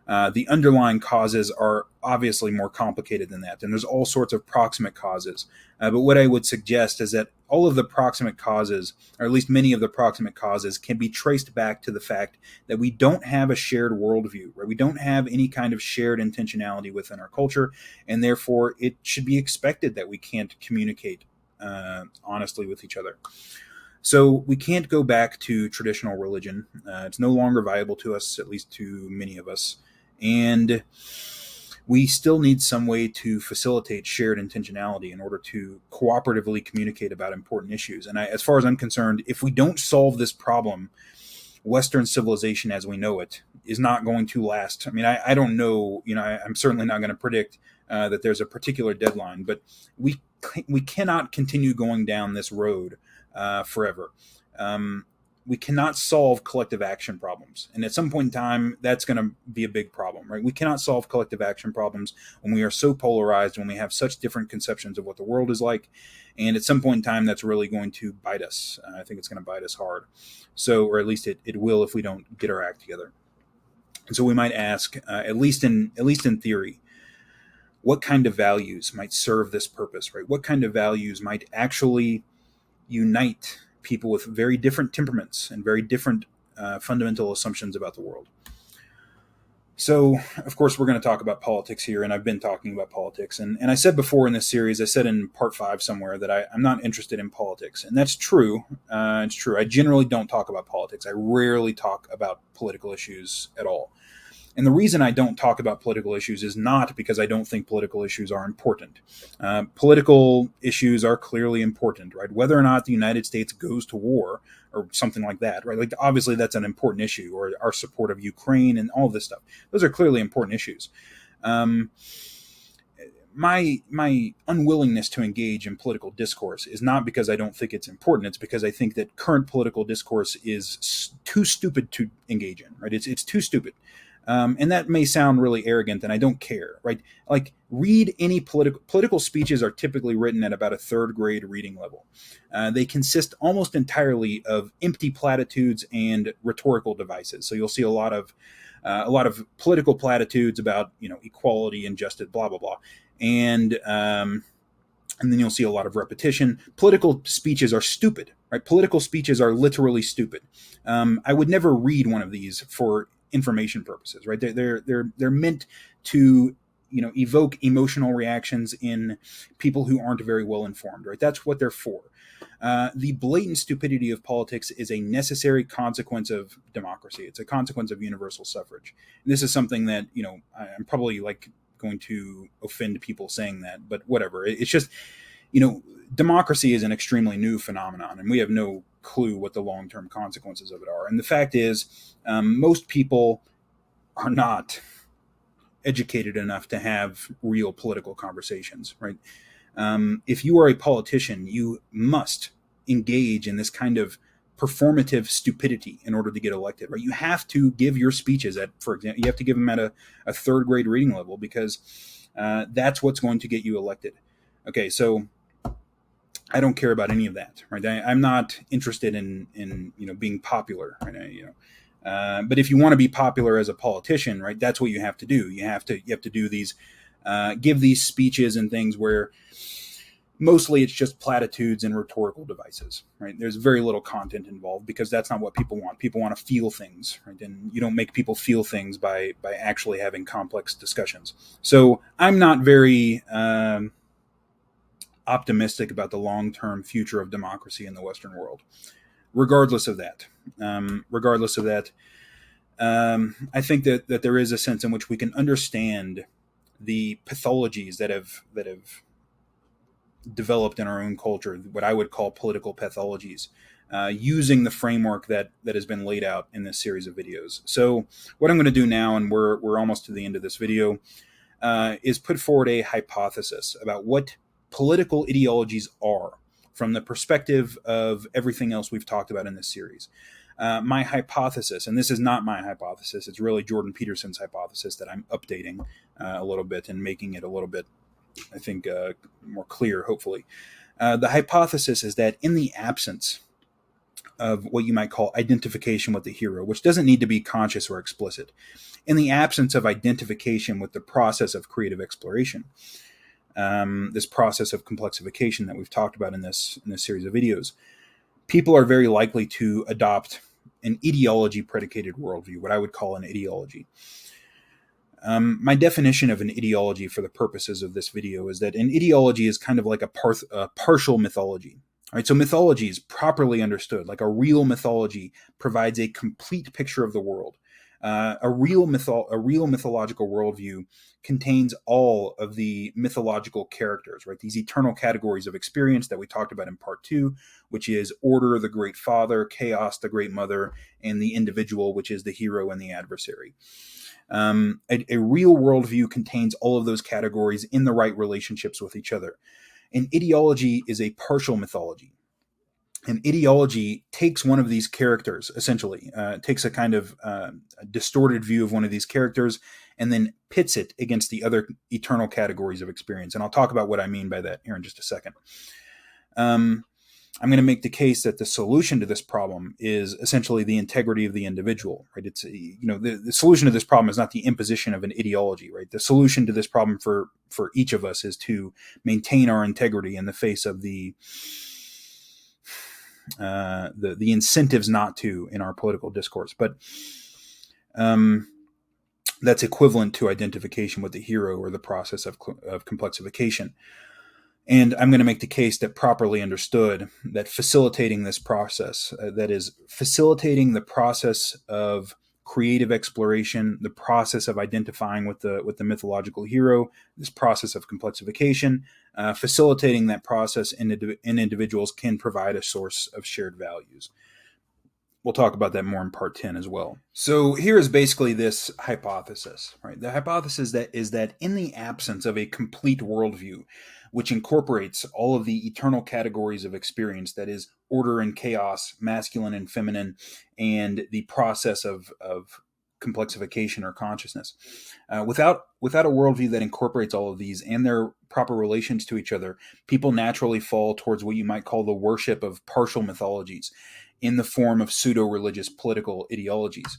The underlying causes are obviously more complicated than that, and there's all sorts of proximate causes. But what I would suggest is that all of the proximate causes, or at least many of the proximate causes, can be traced back to the fact that we don't have a shared worldview, right? We don't have any kind of shared intentionality within our culture, and therefore it should be expected that we can't communicate honestly with each other. So we can't go back to traditional religion. It's no longer viable to us, at least to many of us. And we still need some way to facilitate shared intentionality in order to cooperatively communicate about important issues. And as far as I'm concerned, if we don't solve this problem, Western civilization as we know it is not going to last. I mean, I don't know, I'm certainly not going to predict that there's a particular deadline, but we cannot continue going down this road forever. We cannot solve collective action problems. And at some point in time, that's going to be a big problem, right? We cannot solve collective action problems when we are so polarized, when we have such different conceptions of what the world is like. And at some point in time, that's really going to bite us. I think it's going to bite us hard. So, or at least it will if we don't get our act together. And so we might ask, at least in theory, what kind of values might serve this purpose, right? What kind of values might actually unite people with very different temperaments and very different fundamental assumptions about the world? So, of course, we're going to talk about politics here, and I've been talking about politics. And I said before in this series, I said in part 5 somewhere that I'm not interested in politics. And that's true. It's true. I generally don't talk about politics. I rarely talk about political issues at all. And the reason I don't talk about political issues is not because I don't think political issues are important. Political issues are clearly important, right? Whether or not the United States goes to war or something like that, right? Like, obviously, that's an important issue, or our support of Ukraine and all of this stuff. Those are clearly important issues. My unwillingness to engage in political discourse is not because I don't think it's important. It's because I think that current political discourse is too stupid to engage in, right? It's too stupid. And that may sound really arrogant, and I don't care, right? Like, read any political speeches are typically written at about a 3rd grade reading level. They consist almost entirely of empty platitudes and rhetorical devices. So you'll see a lot of political platitudes about equality and justice, blah blah blah, and then you'll see a lot of repetition. Political speeches are stupid, right? Political speeches are literally stupid. I would never read one of these for information purposes, right? They're meant to evoke emotional reactions in people who aren't very well informed, right? That's what they're for. The blatant stupidity of politics is a necessary consequence of democracy. It's a consequence of universal suffrage. And this is something that I'm probably going to offend people saying that, but whatever. It's just democracy is an extremely new phenomenon, and we have no clue what the long-term consequences of it are. And the fact is, most people are not educated enough to have real political conversations, right? If you are a politician, you must engage in this kind of performative stupidity in order to get elected, right? You have to give your speeches for example, you have to give them at a 3rd grade reading level, because that's what's going to get you elected. Okay, so I don't care about any of that, right? I'm not interested in being popular, right? But if you want to be popular as a politician, right, that's what you have to do. You have to do these, give these speeches and things where mostly it's just platitudes and rhetorical devices, right? There's very little content involved, because that's not what people want. People want to feel things, right? And you don't make people feel things by actually having complex discussions. So I'm not very optimistic about the long-term future of democracy in the Western world. Regardless of that, I think that there is a sense in which we can understand the pathologies that have developed in our own culture, what I would call political pathologies, using the framework that has been laid out in this series of videos. So what I'm going to do now, and we're almost to the end of this video, is put forward a hypothesis about what political ideologies are from the perspective of everything else we've talked about in this series. My hypothesis, and this is not my hypothesis, it's really Jordan Peterson's hypothesis that I'm updating a little bit and making it a little bit more clear, hopefully. The hypothesis is that in the absence of what you might call identification with the hero, which doesn't need to be conscious or explicit, in the absence of identification with the process of creative exploration, this process of complexification that we've talked about in this series of videos, people are very likely to adopt an ideology-predicated worldview, what I would call an ideology. My definition of an ideology for the purposes of this video is that an ideology is kind of like a partial mythology. All right, so mythologies, properly understood, like a real mythology, provides a complete picture of the world. A real mythological worldview contains all of the mythological characters, right? These eternal categories of experience that we talked about in part 2, which is order, the great father, chaos, the great mother, and the individual, which is the hero and the adversary. A real worldview contains all of those categories in the right relationships with each other. An ideology is a partial mythology. An ideology takes one of these characters, essentially, takes a kind of distorted view of one of these characters, and then pits it against the other eternal categories of experience. And I'll talk about what I mean by that here in just a second. I'm going to make the case that the solution to this problem is essentially the integrity of the individual, right? It's, the solution to this problem is not the imposition of an ideology, right? The solution to this problem for each of us is to maintain our integrity in the face of the incentives not to in our political discourse. But that's equivalent to identification with the hero or the process of complexification. And I'm going to make the case that properly understood, that facilitating this process, that is facilitating the process of creative exploration, the process of identifying with the mythological hero, this process of complexification, facilitating that process in individuals can provide a source of shared values. We'll talk about that more in part 10 as well. So here is basically this hypothesis, right? The hypothesis is that in the absence of a complete worldview, which incorporates all of the eternal categories of experience, that is order and chaos, masculine and feminine, and the process of complexification or consciousness. Without a worldview that incorporates all of these and their proper relations to each other, people naturally fall towards what you might call the worship of partial mythologies in the form of pseudo-religious political ideologies.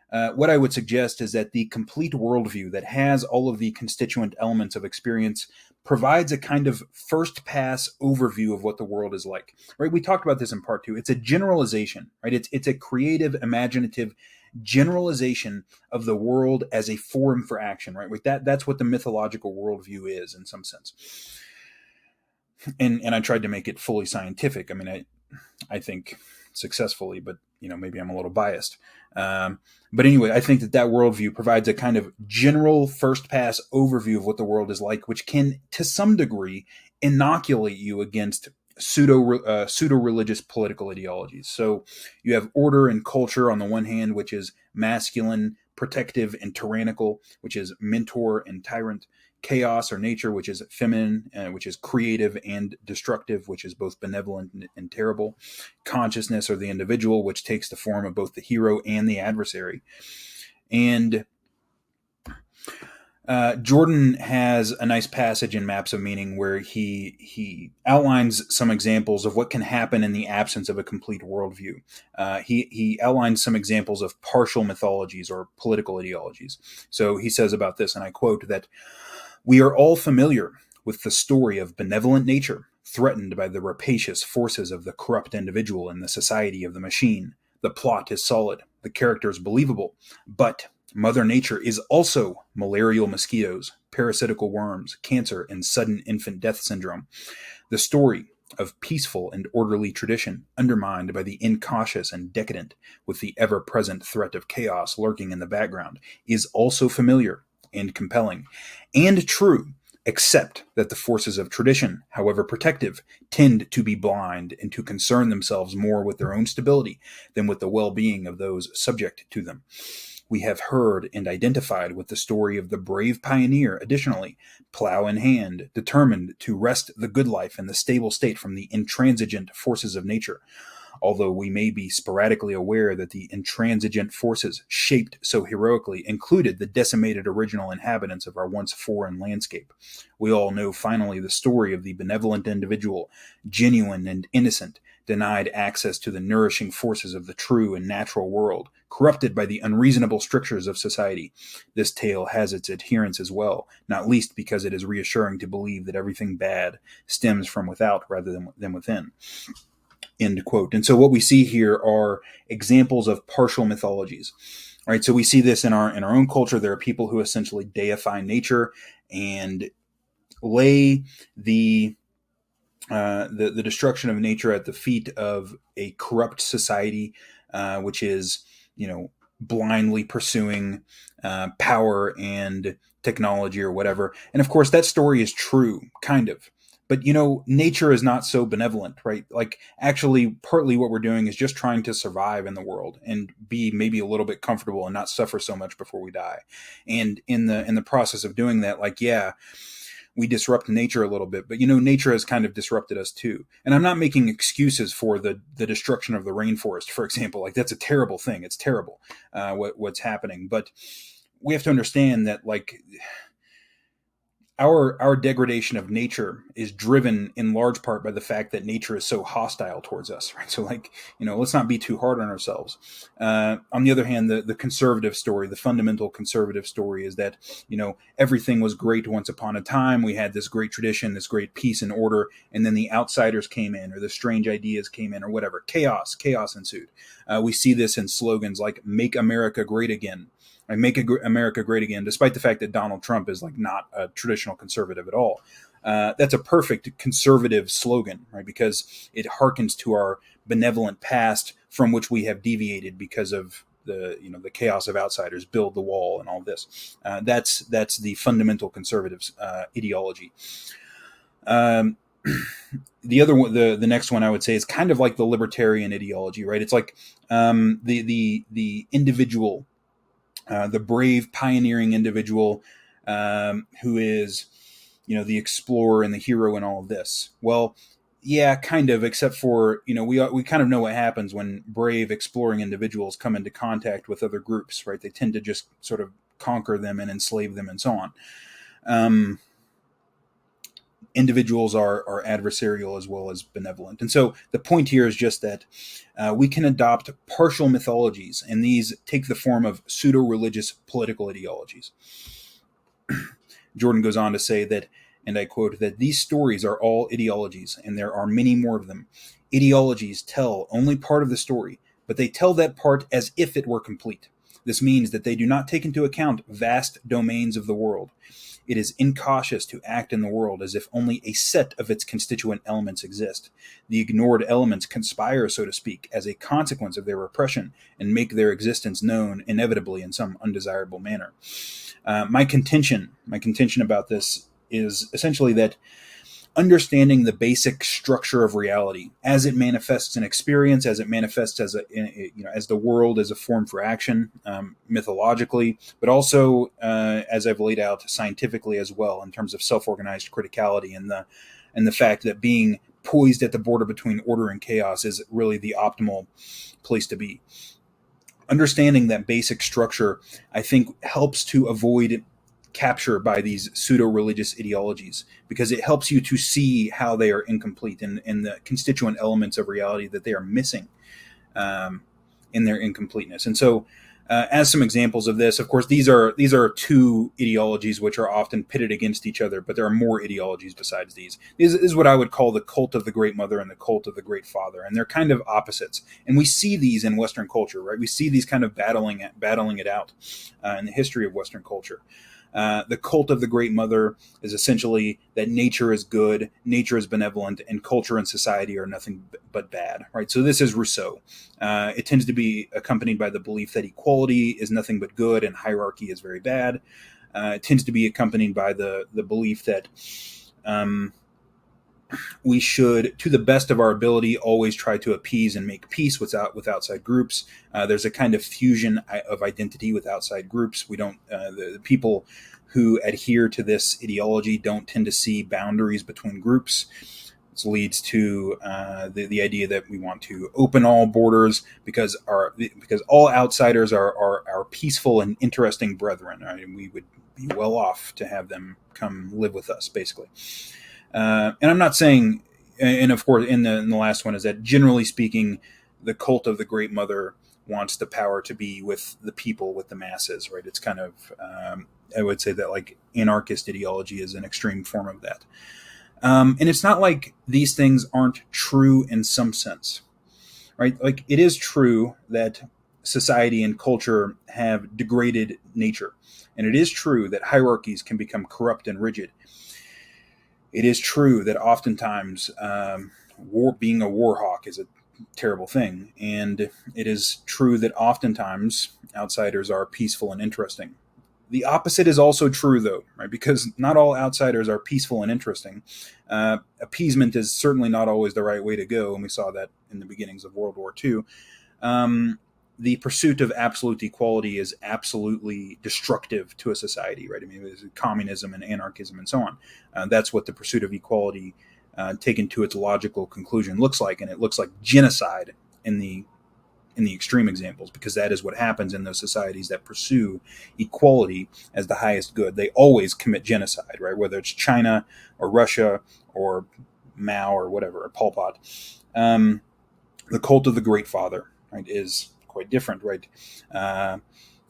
What I would suggest is that the complete worldview that has all of the constituent elements of experience provides a kind of first-pass overview of what the world is like. Right? We talked about this in part 2. It's a generalization, right? It's a creative, imaginative generalization of the world as a forum for action, right? That's what the mythological worldview is in some sense. And I tried to make it fully scientific. I mean, I think successfully, but maybe I'm a little biased. But anyway, I think that worldview provides a kind of general first pass overview of what the world is like, which can, to some degree, inoculate you against pseudo-religious political ideologies. So you have order and culture on the one hand, which is masculine, protective, and tyrannical, which is mentor and tyrant. Chaos or nature, which is feminine, which is creative and destructive, which is both benevolent and terrible. Consciousness or the individual, which takes the form of both the hero and the adversary. And Jordan has a nice passage in Maps of Meaning where he outlines some examples of what can happen in the absence of a complete worldview. He outlines some examples of partial mythologies or political ideologies. So he says about this, and I quote, that we are all familiar with the story of benevolent nature threatened by the rapacious forces of the corrupt individual in the society of the machine. The plot is solid, the characters believable, but Mother Nature is also malarial mosquitoes, parasitical worms, cancer, and sudden infant death syndrome. The story of peaceful and orderly tradition undermined by the incautious and decadent, with the ever-present threat of chaos lurking in the background, is also familiar and compelling, and true, except that the forces of tradition, however protective, tend to be blind and to concern themselves more with their own stability than with the well-being of those subject to them. We have heard and identified with the story of the brave pioneer, additionally, plow in hand, determined to wrest the good life and the stable state from the intransigent forces of nature. although we may be sporadically aware that the intransigent forces shaped so heroically included the decimated original inhabitants of our once foreign landscape. We all know finally the story of the benevolent individual, genuine and innocent, denied access to the nourishing forces of the true and natural world, corrupted by the unreasonable strictures of society. This tale has its adherents as well, not least because it is reassuring to believe that everything bad stems from without rather than within. End quote. And so what we see here are examples of partial mythologies. Right, so we see this in our own culture. There are people who essentially deify nature and lay the destruction of nature at the feet of a corrupt society, which is, blindly pursuing power and technology or whatever. And of course, that story is true, kind of. But, nature is not so benevolent, right? Like, actually, partly what we're doing is just trying to survive in the world and be maybe a little bit comfortable and not suffer so much before we die. And in the process of doing that, like, yeah, we disrupt nature a little bit, but nature has kind of disrupted us too. And I'm not making excuses for the destruction of the rainforest, for example. Like, that's a terrible thing. It's terrible what's happening. But we have to understand that, like, our degradation of nature is driven in large part by the fact that nature is so hostile towards us, right? So, like, let's not be too hard on ourselves. On the other hand, the conservative story, the fundamental conservative story, is that everything was great once upon a time. We had this great tradition, this great peace and order, and then the outsiders came in, or the strange ideas came in, or whatever. Chaos ensued. We see this in slogans like "Make America Great Again." And make America great again, despite the fact that Donald Trump is, like, not a traditional conservative at all. That's a perfect conservative slogan, right? Because it harkens to our benevolent past from which we have deviated because of the chaos of outsiders, build the wall, and all this. That's the fundamental conservative ideology. The other one, the next one I would say, is kind of like the libertarian ideology, right? It's like the individual. The brave, pioneering individual who is, the explorer and the hero and all of this. Well, yeah, kind of, except for, we kind of know what happens when brave, exploring individuals come into contact with other groups, right? They tend to just sort of conquer them and enslave them and so on. Individuals are adversarial as well as benevolent. And so the point here is just that we can adopt partial mythologies, and these take the form of pseudo-religious political ideologies. Jordan goes on to say that, and I quote, that these stories are all ideologies, and there are many more of them. Ideologies tell only part of the story, but they tell that part as if it were complete. This means that they do not take into account vast domains of the world. It is incautious to act in the world as if only a set of its constituent elements exist. The ignored elements conspire, so to speak, as a consequence of their repression, and make their existence known inevitably in some undesirable manner. My contention about this is essentially that understanding the basic structure of reality as it manifests in experience, as it manifests as as the world as a form for action, mythologically, but also as I've laid out scientifically as well, in terms of self-organized criticality and the fact that being poised at the border between order and chaos is really the optimal place to be. Understanding that basic structure, I think, helps to avoid capture by these pseudo-religious ideologies, because it helps you to see how they are incomplete and the constituent elements of reality that they are missing in their incompleteness. And so as some examples of this, of course, these are two ideologies which are often pitted against each other, but there are more ideologies besides these. This is what I would call the cult of the Great Mother and the cult of the Great Father, and they're kind of opposites. And we see these in Western culture, right? We see these kind of battling it out in the history of Western culture. The cult of the Great Mother is essentially that nature is good, nature is benevolent, and culture and society are nothing but bad, right? So this is Rousseau. It tends to be accompanied by the belief that equality is nothing but good and hierarchy is very bad. It tends to be accompanied by the belief that we should, to the best of our ability, always try to appease and make peace with outside groups. There's a kind of fusion of identity with outside groups. We don't, the people who adhere to this ideology don't tend to see boundaries between groups. This leads to the idea that we want to open all borders because all outsiders are our peaceful and interesting brethren. Right? And we would be well off to have them come live with us, basically. And I'm not saying, and of course, in the last one is that generally speaking, the cult of the Great Mother wants the power to be with the people, with the masses, right? It's kind of, I would say that like anarchist ideology is an extreme form of that. And it's not like these things aren't true in some sense, right? Like it is true that society and culture have degraded nature. And it is true that hierarchies can become corrupt and rigid. It is true that oftentimes being a war hawk is a terrible thing. And it is true that oftentimes outsiders are peaceful and interesting. The opposite is also true, though, right? Because not all outsiders are peaceful and interesting. Appeasement is certainly not always the right way to go, and we saw that in the beginnings of World War II. The pursuit of absolute equality is absolutely destructive to a society, right? I mean, there's communism and anarchism and so on. That's what the pursuit of equality, taken to its logical conclusion, looks like, and it looks like genocide in the extreme examples, because that is what happens in those societies that pursue equality as the highest good. They always commit genocide, right? Whether it's China or Russia or Mao or whatever, or Pol Pot. The cult of the Great Father, right, is quite different, right?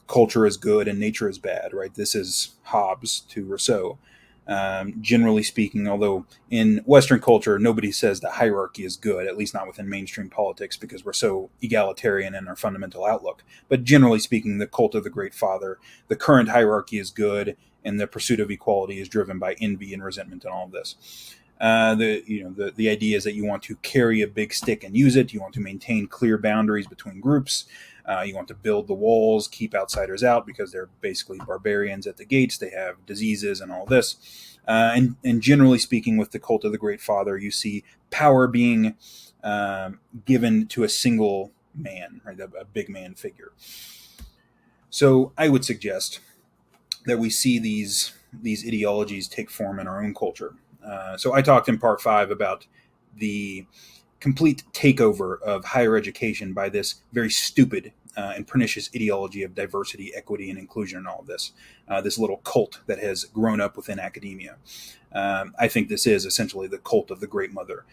Culture is good and nature is bad, right? This is Hobbes to Rousseau. Generally speaking, although in Western culture, nobody says that hierarchy is good, at least not within mainstream politics, because we're so egalitarian in our fundamental outlook. But generally speaking, the cult of the Great Father, the current hierarchy is good, and the pursuit of equality is driven by envy and resentment and all of this. The idea is that you want to carry a big stick and use it. You want to maintain clear boundaries between groups. You want to build the walls, keep outsiders out because they're basically barbarians at the gates. They have diseases and all this. And generally speaking, with the cult of the Great Father, you see power being given to a single man, right? A big man figure. So I would suggest that we see these ideologies take form in our own culture. So I talked in part 5 about the complete takeover of higher education by this very stupid and pernicious ideology of diversity, equity, and inclusion, and all of this. This little cult that has grown up within academia. I think this is essentially the cult of the Great Mother,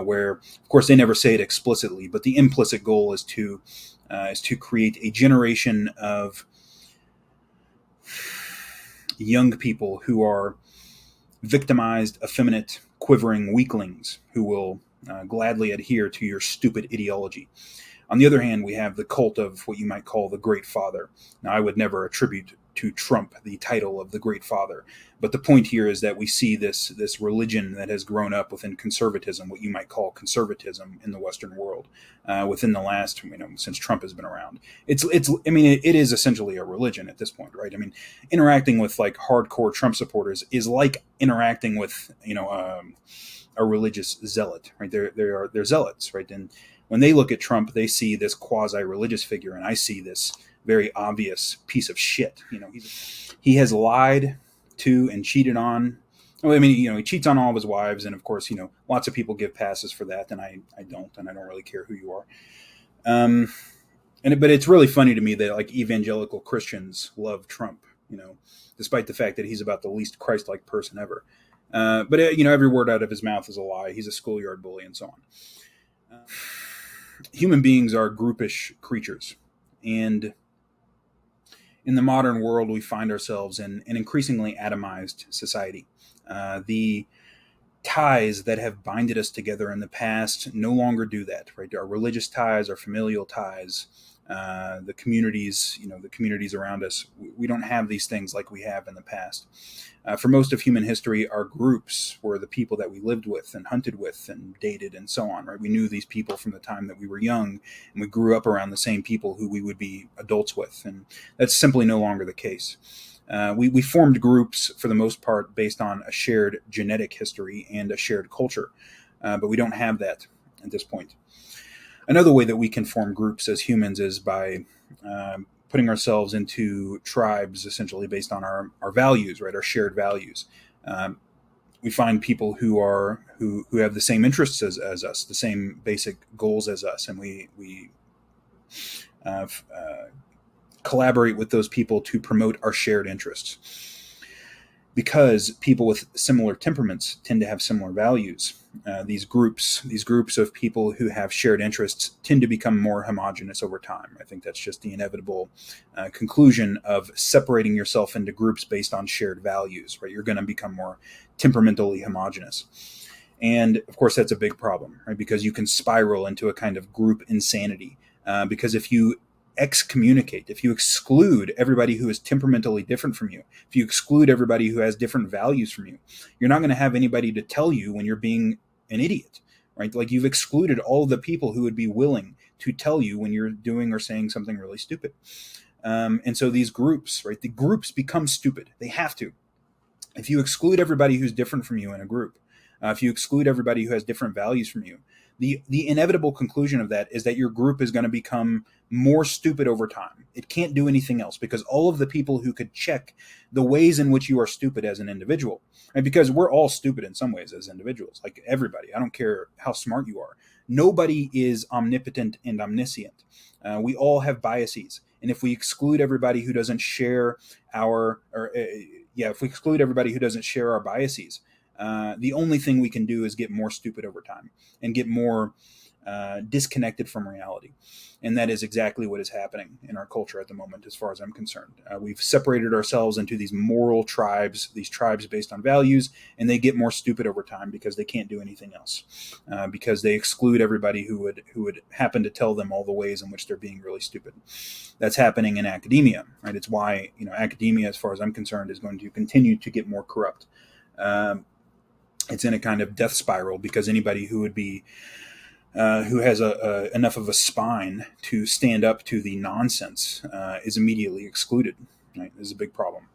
where, of course, they never say it explicitly, but the implicit goal is to create a generation of young people who are victimized, effeminate, quivering weaklings who will gladly adhere to your stupid ideology. On the other hand, we have the cult of what you might call the Great Father. Now, I would never attribute to Trump the title of the Great Father, but the point here is that we see this religion that has grown up within conservatism, what you might call conservatism in the Western world, within the last, since Trump has been around. It is essentially a religion at this point, right? I mean, interacting with like hardcore Trump supporters is like interacting with a religious zealot, right? They're zealots, right? And when they look at Trump, they see this quasi-religious figure, and I see this very obvious piece of shit. He has lied to and cheated on. Well, he cheats on all of his wives, and of course, lots of people give passes for that, and I don't, and I don't really care who you are. But it's really funny to me that like evangelical Christians love Trump, despite the fact that he's about the least Christ-like person ever. But every word out of his mouth is a lie. He's a schoolyard bully and so on. Human beings are groupish creatures, and in the modern world, we find ourselves in an increasingly atomized society. The ties that have binded us together in the past no longer do that, right? Our religious ties, our familial ties, the communities around us, we don't have these things like we have in the past. For most of human history, our groups were the people that we lived with and hunted with and dated and so on, right? We knew these people from the time that we were young, and we grew up around the same people who we would be adults with, and that's simply no longer the case. We formed groups for the most part based on a shared genetic history and a shared culture, but we don't have that at this point. Another way that we can form groups as humans is by putting ourselves into tribes, essentially based on our values, right? Our shared values. we find people who have the same interests as us, the same basic goals as us, and we uh, collaborate with those people to promote our shared interests. Because people with similar temperaments tend to have similar values, these groups of people who have shared interests tend to become more homogenous over time. I think that's just the inevitable conclusion of separating yourself into groups based on shared values. Right, you're going to become more temperamentally homogenous, and of course that's a big problem, right? Because you can spiral into a kind of group insanity. Because if you excommunicate, if you exclude everybody who is temperamentally different from you, if you exclude everybody who has different values from you, you're not going to have anybody to tell you when you're being an idiot, right? Like you've excluded all the people who would be willing to tell you when you're doing or saying something really stupid. And so these groups, right? The groups become stupid. They have to. If you exclude everybody who's different from you in a group, if you exclude everybody who has different values from you, the inevitable conclusion of that is that your group is going to become more stupid over time. It can't do anything else because all of the people who could check the ways in which you are stupid as an individual, and because we're all stupid in some ways as individuals, like everybody, I don't care how smart you are. Nobody is omnipotent and omniscient. We all have biases. And if we exclude everybody who doesn't share our, or if we exclude everybody who doesn't share our biases, the only thing we can do is get more stupid over time and get more disconnected from reality. And that is exactly what is happening in our culture at the moment, as far as I'm concerned. We've separated ourselves into these moral tribes, these tribes based on values, and they get more stupid over time because they can't do anything else, because they exclude everybody who would happen to tell them all the ways in which they're being really stupid. That's happening in academia, right? It's why academia, as far as I'm concerned, is going to continue to get more corrupt. It's in a kind of death spiral because anybody who would be who has enough of a spine to stand up to the nonsense is immediately excluded. Right? This is a big problem.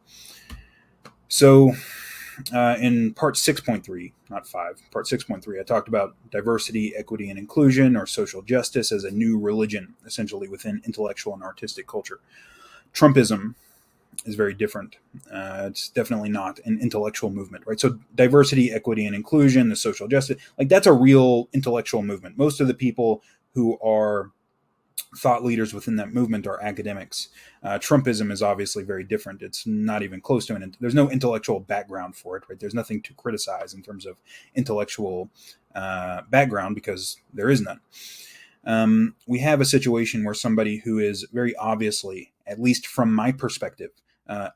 So in part 6.3, not 5, part 6.3, I talked about diversity, equity, and inclusion, or social justice, as a new religion, essentially, within intellectual and artistic culture. Trumpism is very different. It's definitely not an intellectual movement, right? So diversity, equity, and inclusion, the social justice, like that's a real intellectual movement. Most of the people who are thought leaders within that movement are academics. Trumpism is obviously very different. It's not even close to there's no intellectual background for it, right? There's nothing to criticize in terms of intellectual background because there is none. We have a situation where somebody who is very obviously, at least from my perspective,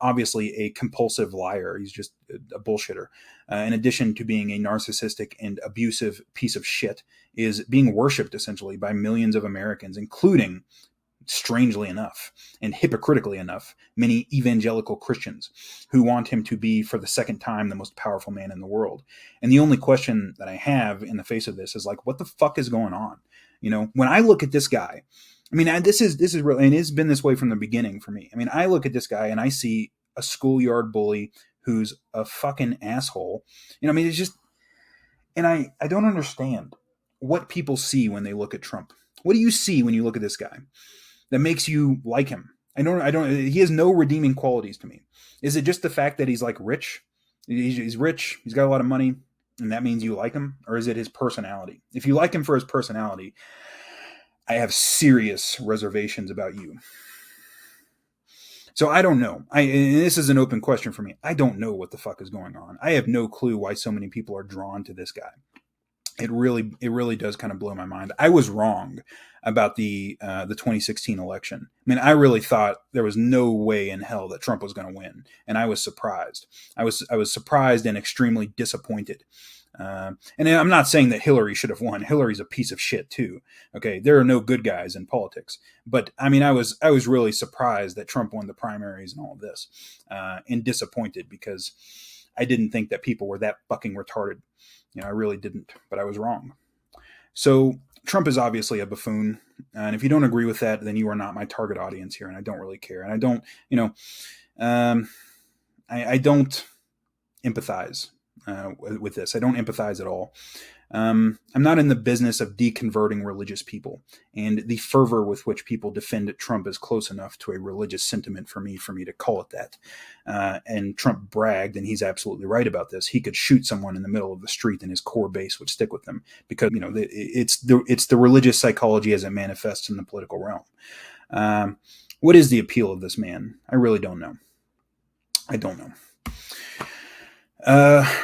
obviously a compulsive liar. He's just a bullshitter. In addition to being a narcissistic and abusive piece of shit, is being worshipped essentially by millions of Americans, including, strangely enough and hypocritically enough, many evangelical Christians who want him to be, for the second time, the most powerful man in the world. And the only question that I have in the face of this is like, what the fuck is going on? When I look at this guy, I mean, this is really, and it's been this way from the beginning for me. I mean, I look at this guy and I see a schoolyard bully who's a fucking asshole. I mean, it's just, and I don't understand what people see when they look at Trump. What do you see when you look at this guy that makes you like him? He has no redeeming qualities to me. Is it just the fact that he's like rich? He's rich, he's got a lot of money, and that means you like him? Or is it his personality? If you like him for his personality, I have serious reservations about you. So I don't know. And this is an open question for me. I don't know what the fuck is going on. I have no clue why so many people are drawn to this guy. It really does kind of blow my mind. I was wrong about the 2016 election. I mean, I really thought there was no way in hell that Trump was going to win, and I was surprised. I was surprised and extremely disappointed. And I'm not saying that Hillary should have won. Hillary's a piece of shit too. Okay, there are no good guys in politics. But I mean, I was really surprised that Trump won the primaries and all of this, and disappointed because I didn't think that people were that fucking retarded. I really didn't, but I was wrong. So Trump is obviously a buffoon, and if you don't agree with that, then you are not my target audience here, and I don't really care. And I don't, I don't empathize with this. I don't empathize at all. I'm not in the business of deconverting religious people, and the fervor with which people defend Trump is close enough to a religious sentiment for me to call it that. And Trump bragged, and he's absolutely right about this. He could shoot someone in the middle of the street, and his core base would stick with them because it's the religious psychology as it manifests in the political realm. What is the appeal of this man? I really don't know. I don't know.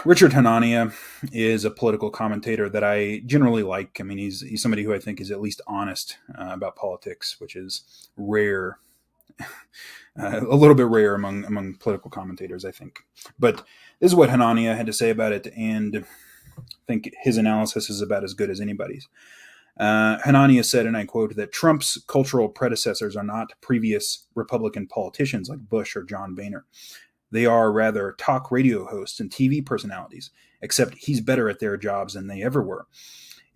Richard Hanania is a political commentator that I generally like. I mean, he's somebody who I think is at least honest about politics, which is rare, a little bit rare among political commentators, I think. But this is what Hanania had to say about it, and I think his analysis is about as good as anybody's. Hanania said, and I quote, that Trump's cultural predecessors are not previous Republican politicians like Bush or John Boehner. They are rather talk radio hosts and TV personalities, except he's better at their jobs than they ever were.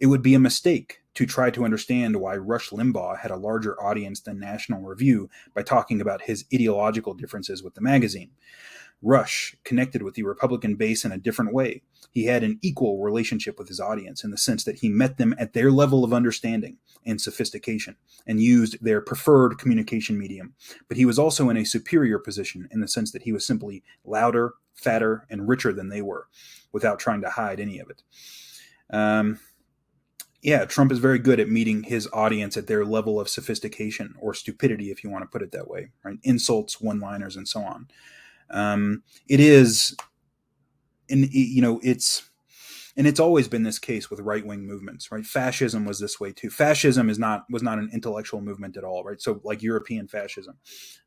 It would be a mistake to try to understand why Rush Limbaugh had a larger audience than National Review by talking about his ideological differences with the magazine. Rush connected with the Republican base in a different way. He had an equal relationship with his audience in the sense that he met them at their level of understanding and sophistication and used their preferred communication medium. But he was also in a superior position in the sense that he was simply louder, fatter, and richer than they were, without trying to hide any of it. Trump is very good at meeting his audience at their level of sophistication or stupidity, if you want to put it that way, right? Insults, one-liners, and so on. It is, and it's always been this case with right-wing movements, right? Fascism was this way too. Fascism was not an intellectual movement at all, right? So like European fascism,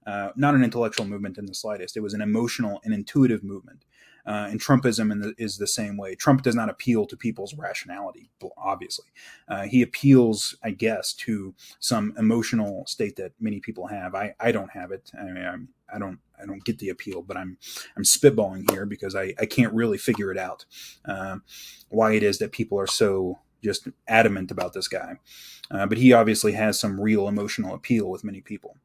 not an intellectual movement in the slightest. It was an emotional and intuitive movement. And Trumpism is the same way. Trump does not appeal to people's rationality, obviously. He appeals, I guess, to some emotional state that many people have. I don't have it. I mean, I don't get the appeal, but I'm spitballing here because I can't really figure it out why it is that people are so just adamant about this guy. But he obviously has some real emotional appeal with many people.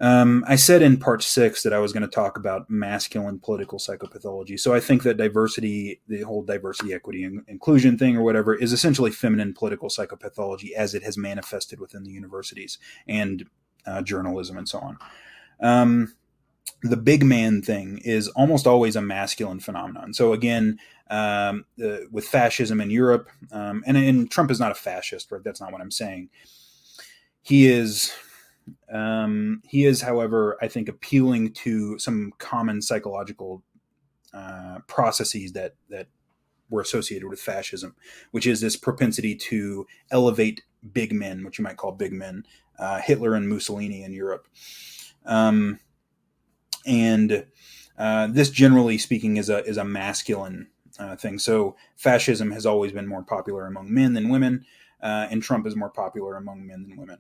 I said in part 6 that I was going to talk about masculine political psychopathology. So I think that diversity, the whole diversity, equity, and inclusion thing or whatever, is essentially feminine political psychopathology as it has manifested within the universities and journalism and so on. The big man thing is almost always a masculine phenomenon. So again, with fascism in Europe, and Trump is not a fascist, right? That's not what I'm saying. He is, however, I think appealing to some common psychological processes that were associated with fascism, which is this propensity to elevate big men, which you might call big men, Hitler and Mussolini in Europe. And this, generally speaking, is a masculine thing. So fascism has always been more popular among men than women, and Trump is more popular among men than women.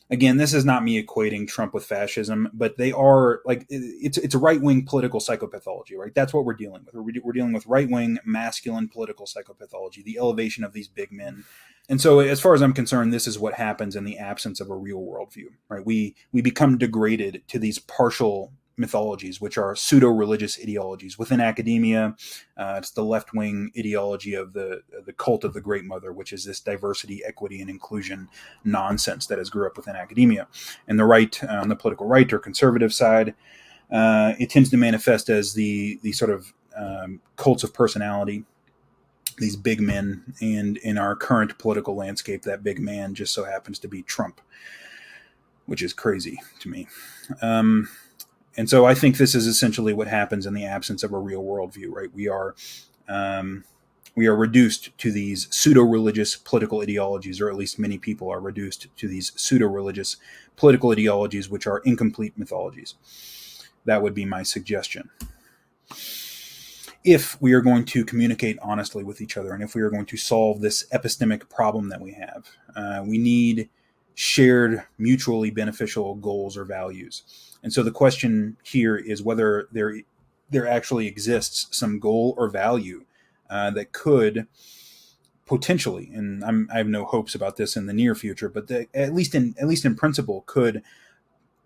Again, this is not me equating Trump with fascism, but they are like it's a right-wing political psychopathology, right? That's what we're dealing with. We're dealing with right-wing masculine political psychopathology, the elevation of these big men. And so, as far as I'm concerned, this is what happens in the absence of a real worldview, right? We become degraded to these partial mythologies, which are pseudo-religious ideologies within academia. It's the left-wing ideology of the cult of the Great Mother, which is this diversity, equity, and inclusion nonsense that has grew up within academia. And the right, on the political right or conservative side, it tends to manifest as the sort of cults of personality, these big men. And in our current political landscape, that big man just so happens to be Trump, which is crazy to me. And so I think this is essentially what happens in the absence of a real worldview, right? We are reduced to these pseudo-religious political ideologies, or at least many people are reduced to these pseudo-religious political ideologies, which are incomplete mythologies. That would be my suggestion. If we are going to communicate honestly with each other, and if we are going to solve this epistemic problem that we have, we need shared, mutually beneficial goals or values. And so the question here is whether there actually exists some goal or value that could potentially, and I have no hopes about this in the near future, but at least in principle, could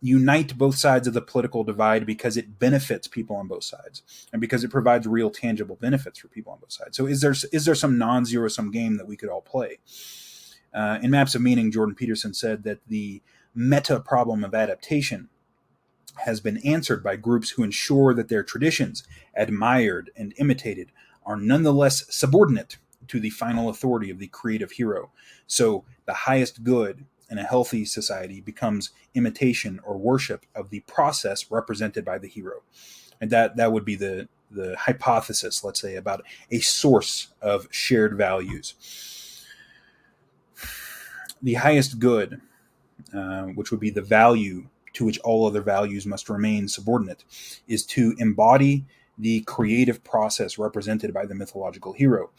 unite both sides of the political divide because it benefits people on both sides, and because it provides real tangible benefits for people on both sides. So is there some non-zero sum game that we could all play? In Maps of Meaning, Jordan Peterson said that the meta problem of adaptation has been answered by groups who ensure that their traditions, admired and imitated, are nonetheless subordinate to the final authority of the creative hero. So the highest good in a healthy society becomes imitation or worship of the process represented by the hero. And that would be the hypothesis, let's say, about a source of shared values. The highest good, which would be the value to which all other values must remain subordinate, is to embody the creative process represented by the mythological hero,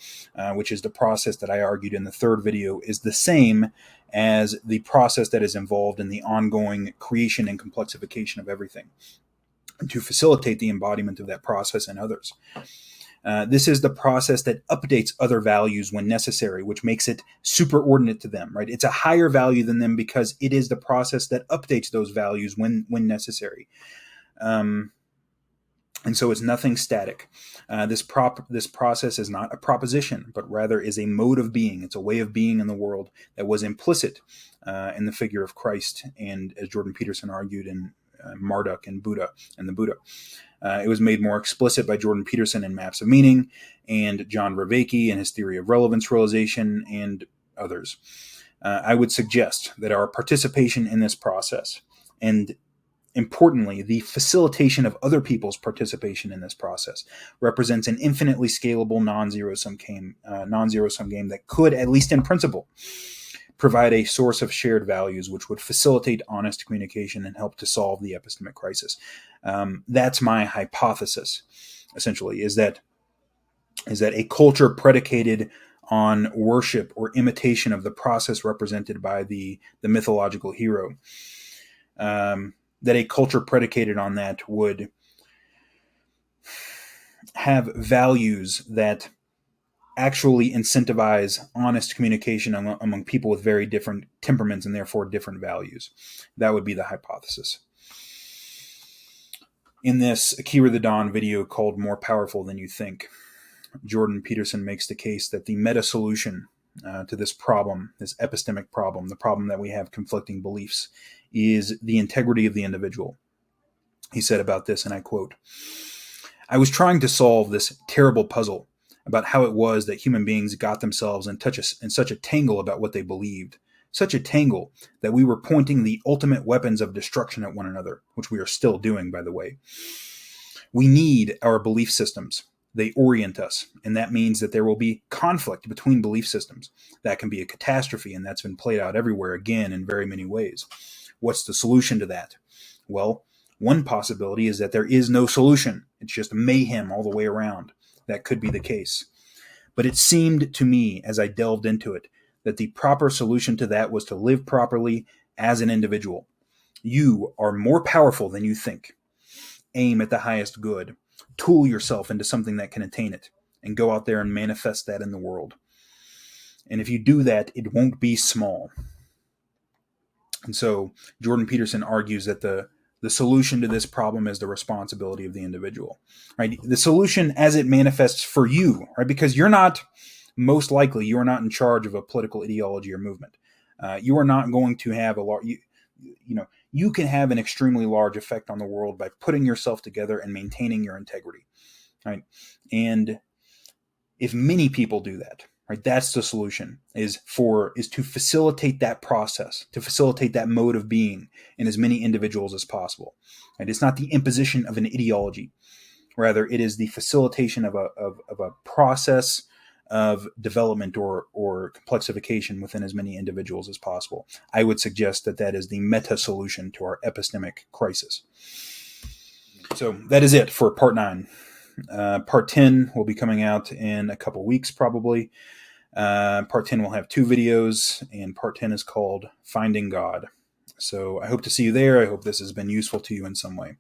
which is the process that I argued in the third video is the same as the process that is involved in the ongoing creation and complexification of everything, and to facilitate the embodiment of that process in others. This is the process that updates other values when necessary, which makes it superordinate to them, right? It's a higher value than them because it is the process that updates those values when necessary. And so it's nothing static. This process is not a proposition, but rather is a mode of being. It's a way of being in the world that was implicit in the figure of Christ, and as Jordan Peterson argued in Marduk and Buddha and the Buddha. It was made more explicit by Jordan Peterson in Maps of Meaning, and John Vervaeke in his theory of relevance realization, and others. I would suggest that our participation in this process, and importantly, the facilitation of other people's participation in this process, represents an infinitely scalable non-zero sum game that could, at least in principle, provide a source of shared values which would facilitate honest communication and help to solve the epistemic crisis. That's my hypothesis, essentially, is that a culture predicated on worship or imitation of the process represented by the mythological hero, that a culture predicated on that would have values that actually incentivize honest communication among people with very different temperaments and therefore different values. That would be the hypothesis. In this Akira the Dawn video called More Powerful Than You Think, Jordan Peterson makes the case that the meta solution to this problem, this epistemic problem, the problem that we have conflicting beliefs, is the integrity of the individual. He said about this, and I quote, "I was trying to solve this terrible puzzle about how it was that human beings got themselves in such a tangle about what they believed, such a tangle that we were pointing the ultimate weapons of destruction at one another," which we are still doing, by the way. "We need our belief systems. They orient us, and that means that there will be conflict between belief systems. That can be a catastrophe, and that's been played out everywhere again in very many ways. What's the solution to that? Well, one possibility is that there is no solution. It's just mayhem all the way around. That could be the case. But it seemed to me, as I delved into it, that the proper solution to that was to live properly as an individual. You are more powerful than you think. Aim at the highest good. Tool yourself into something that can attain it, and go out there and manifest that in the world. And if you do that, it won't be small." And so Jordan Peterson argues that the solution to this problem is the responsibility of the individual, right? The solution as it manifests for you, right? Because you're not, most likely, you are not in charge of a political ideology or movement. You are not going to have a large, you can have an extremely large effect on the world by putting yourself together and maintaining your integrity, right? And if many people do that, right, that's the solution, is to facilitate that process, to facilitate that mode of being in as many individuals as possible. And it's not the imposition of an ideology. Rather, it is the facilitation of a process of development or complexification within as many individuals as possible. I would suggest that is the meta solution to our epistemic crisis. So that is it for part 9. Part 10 will be coming out in a couple weeks, probably. Part 10 will have 2 videos, and part 10 is called Finding God. So I hope to see you there. I hope this has been useful to you in some way.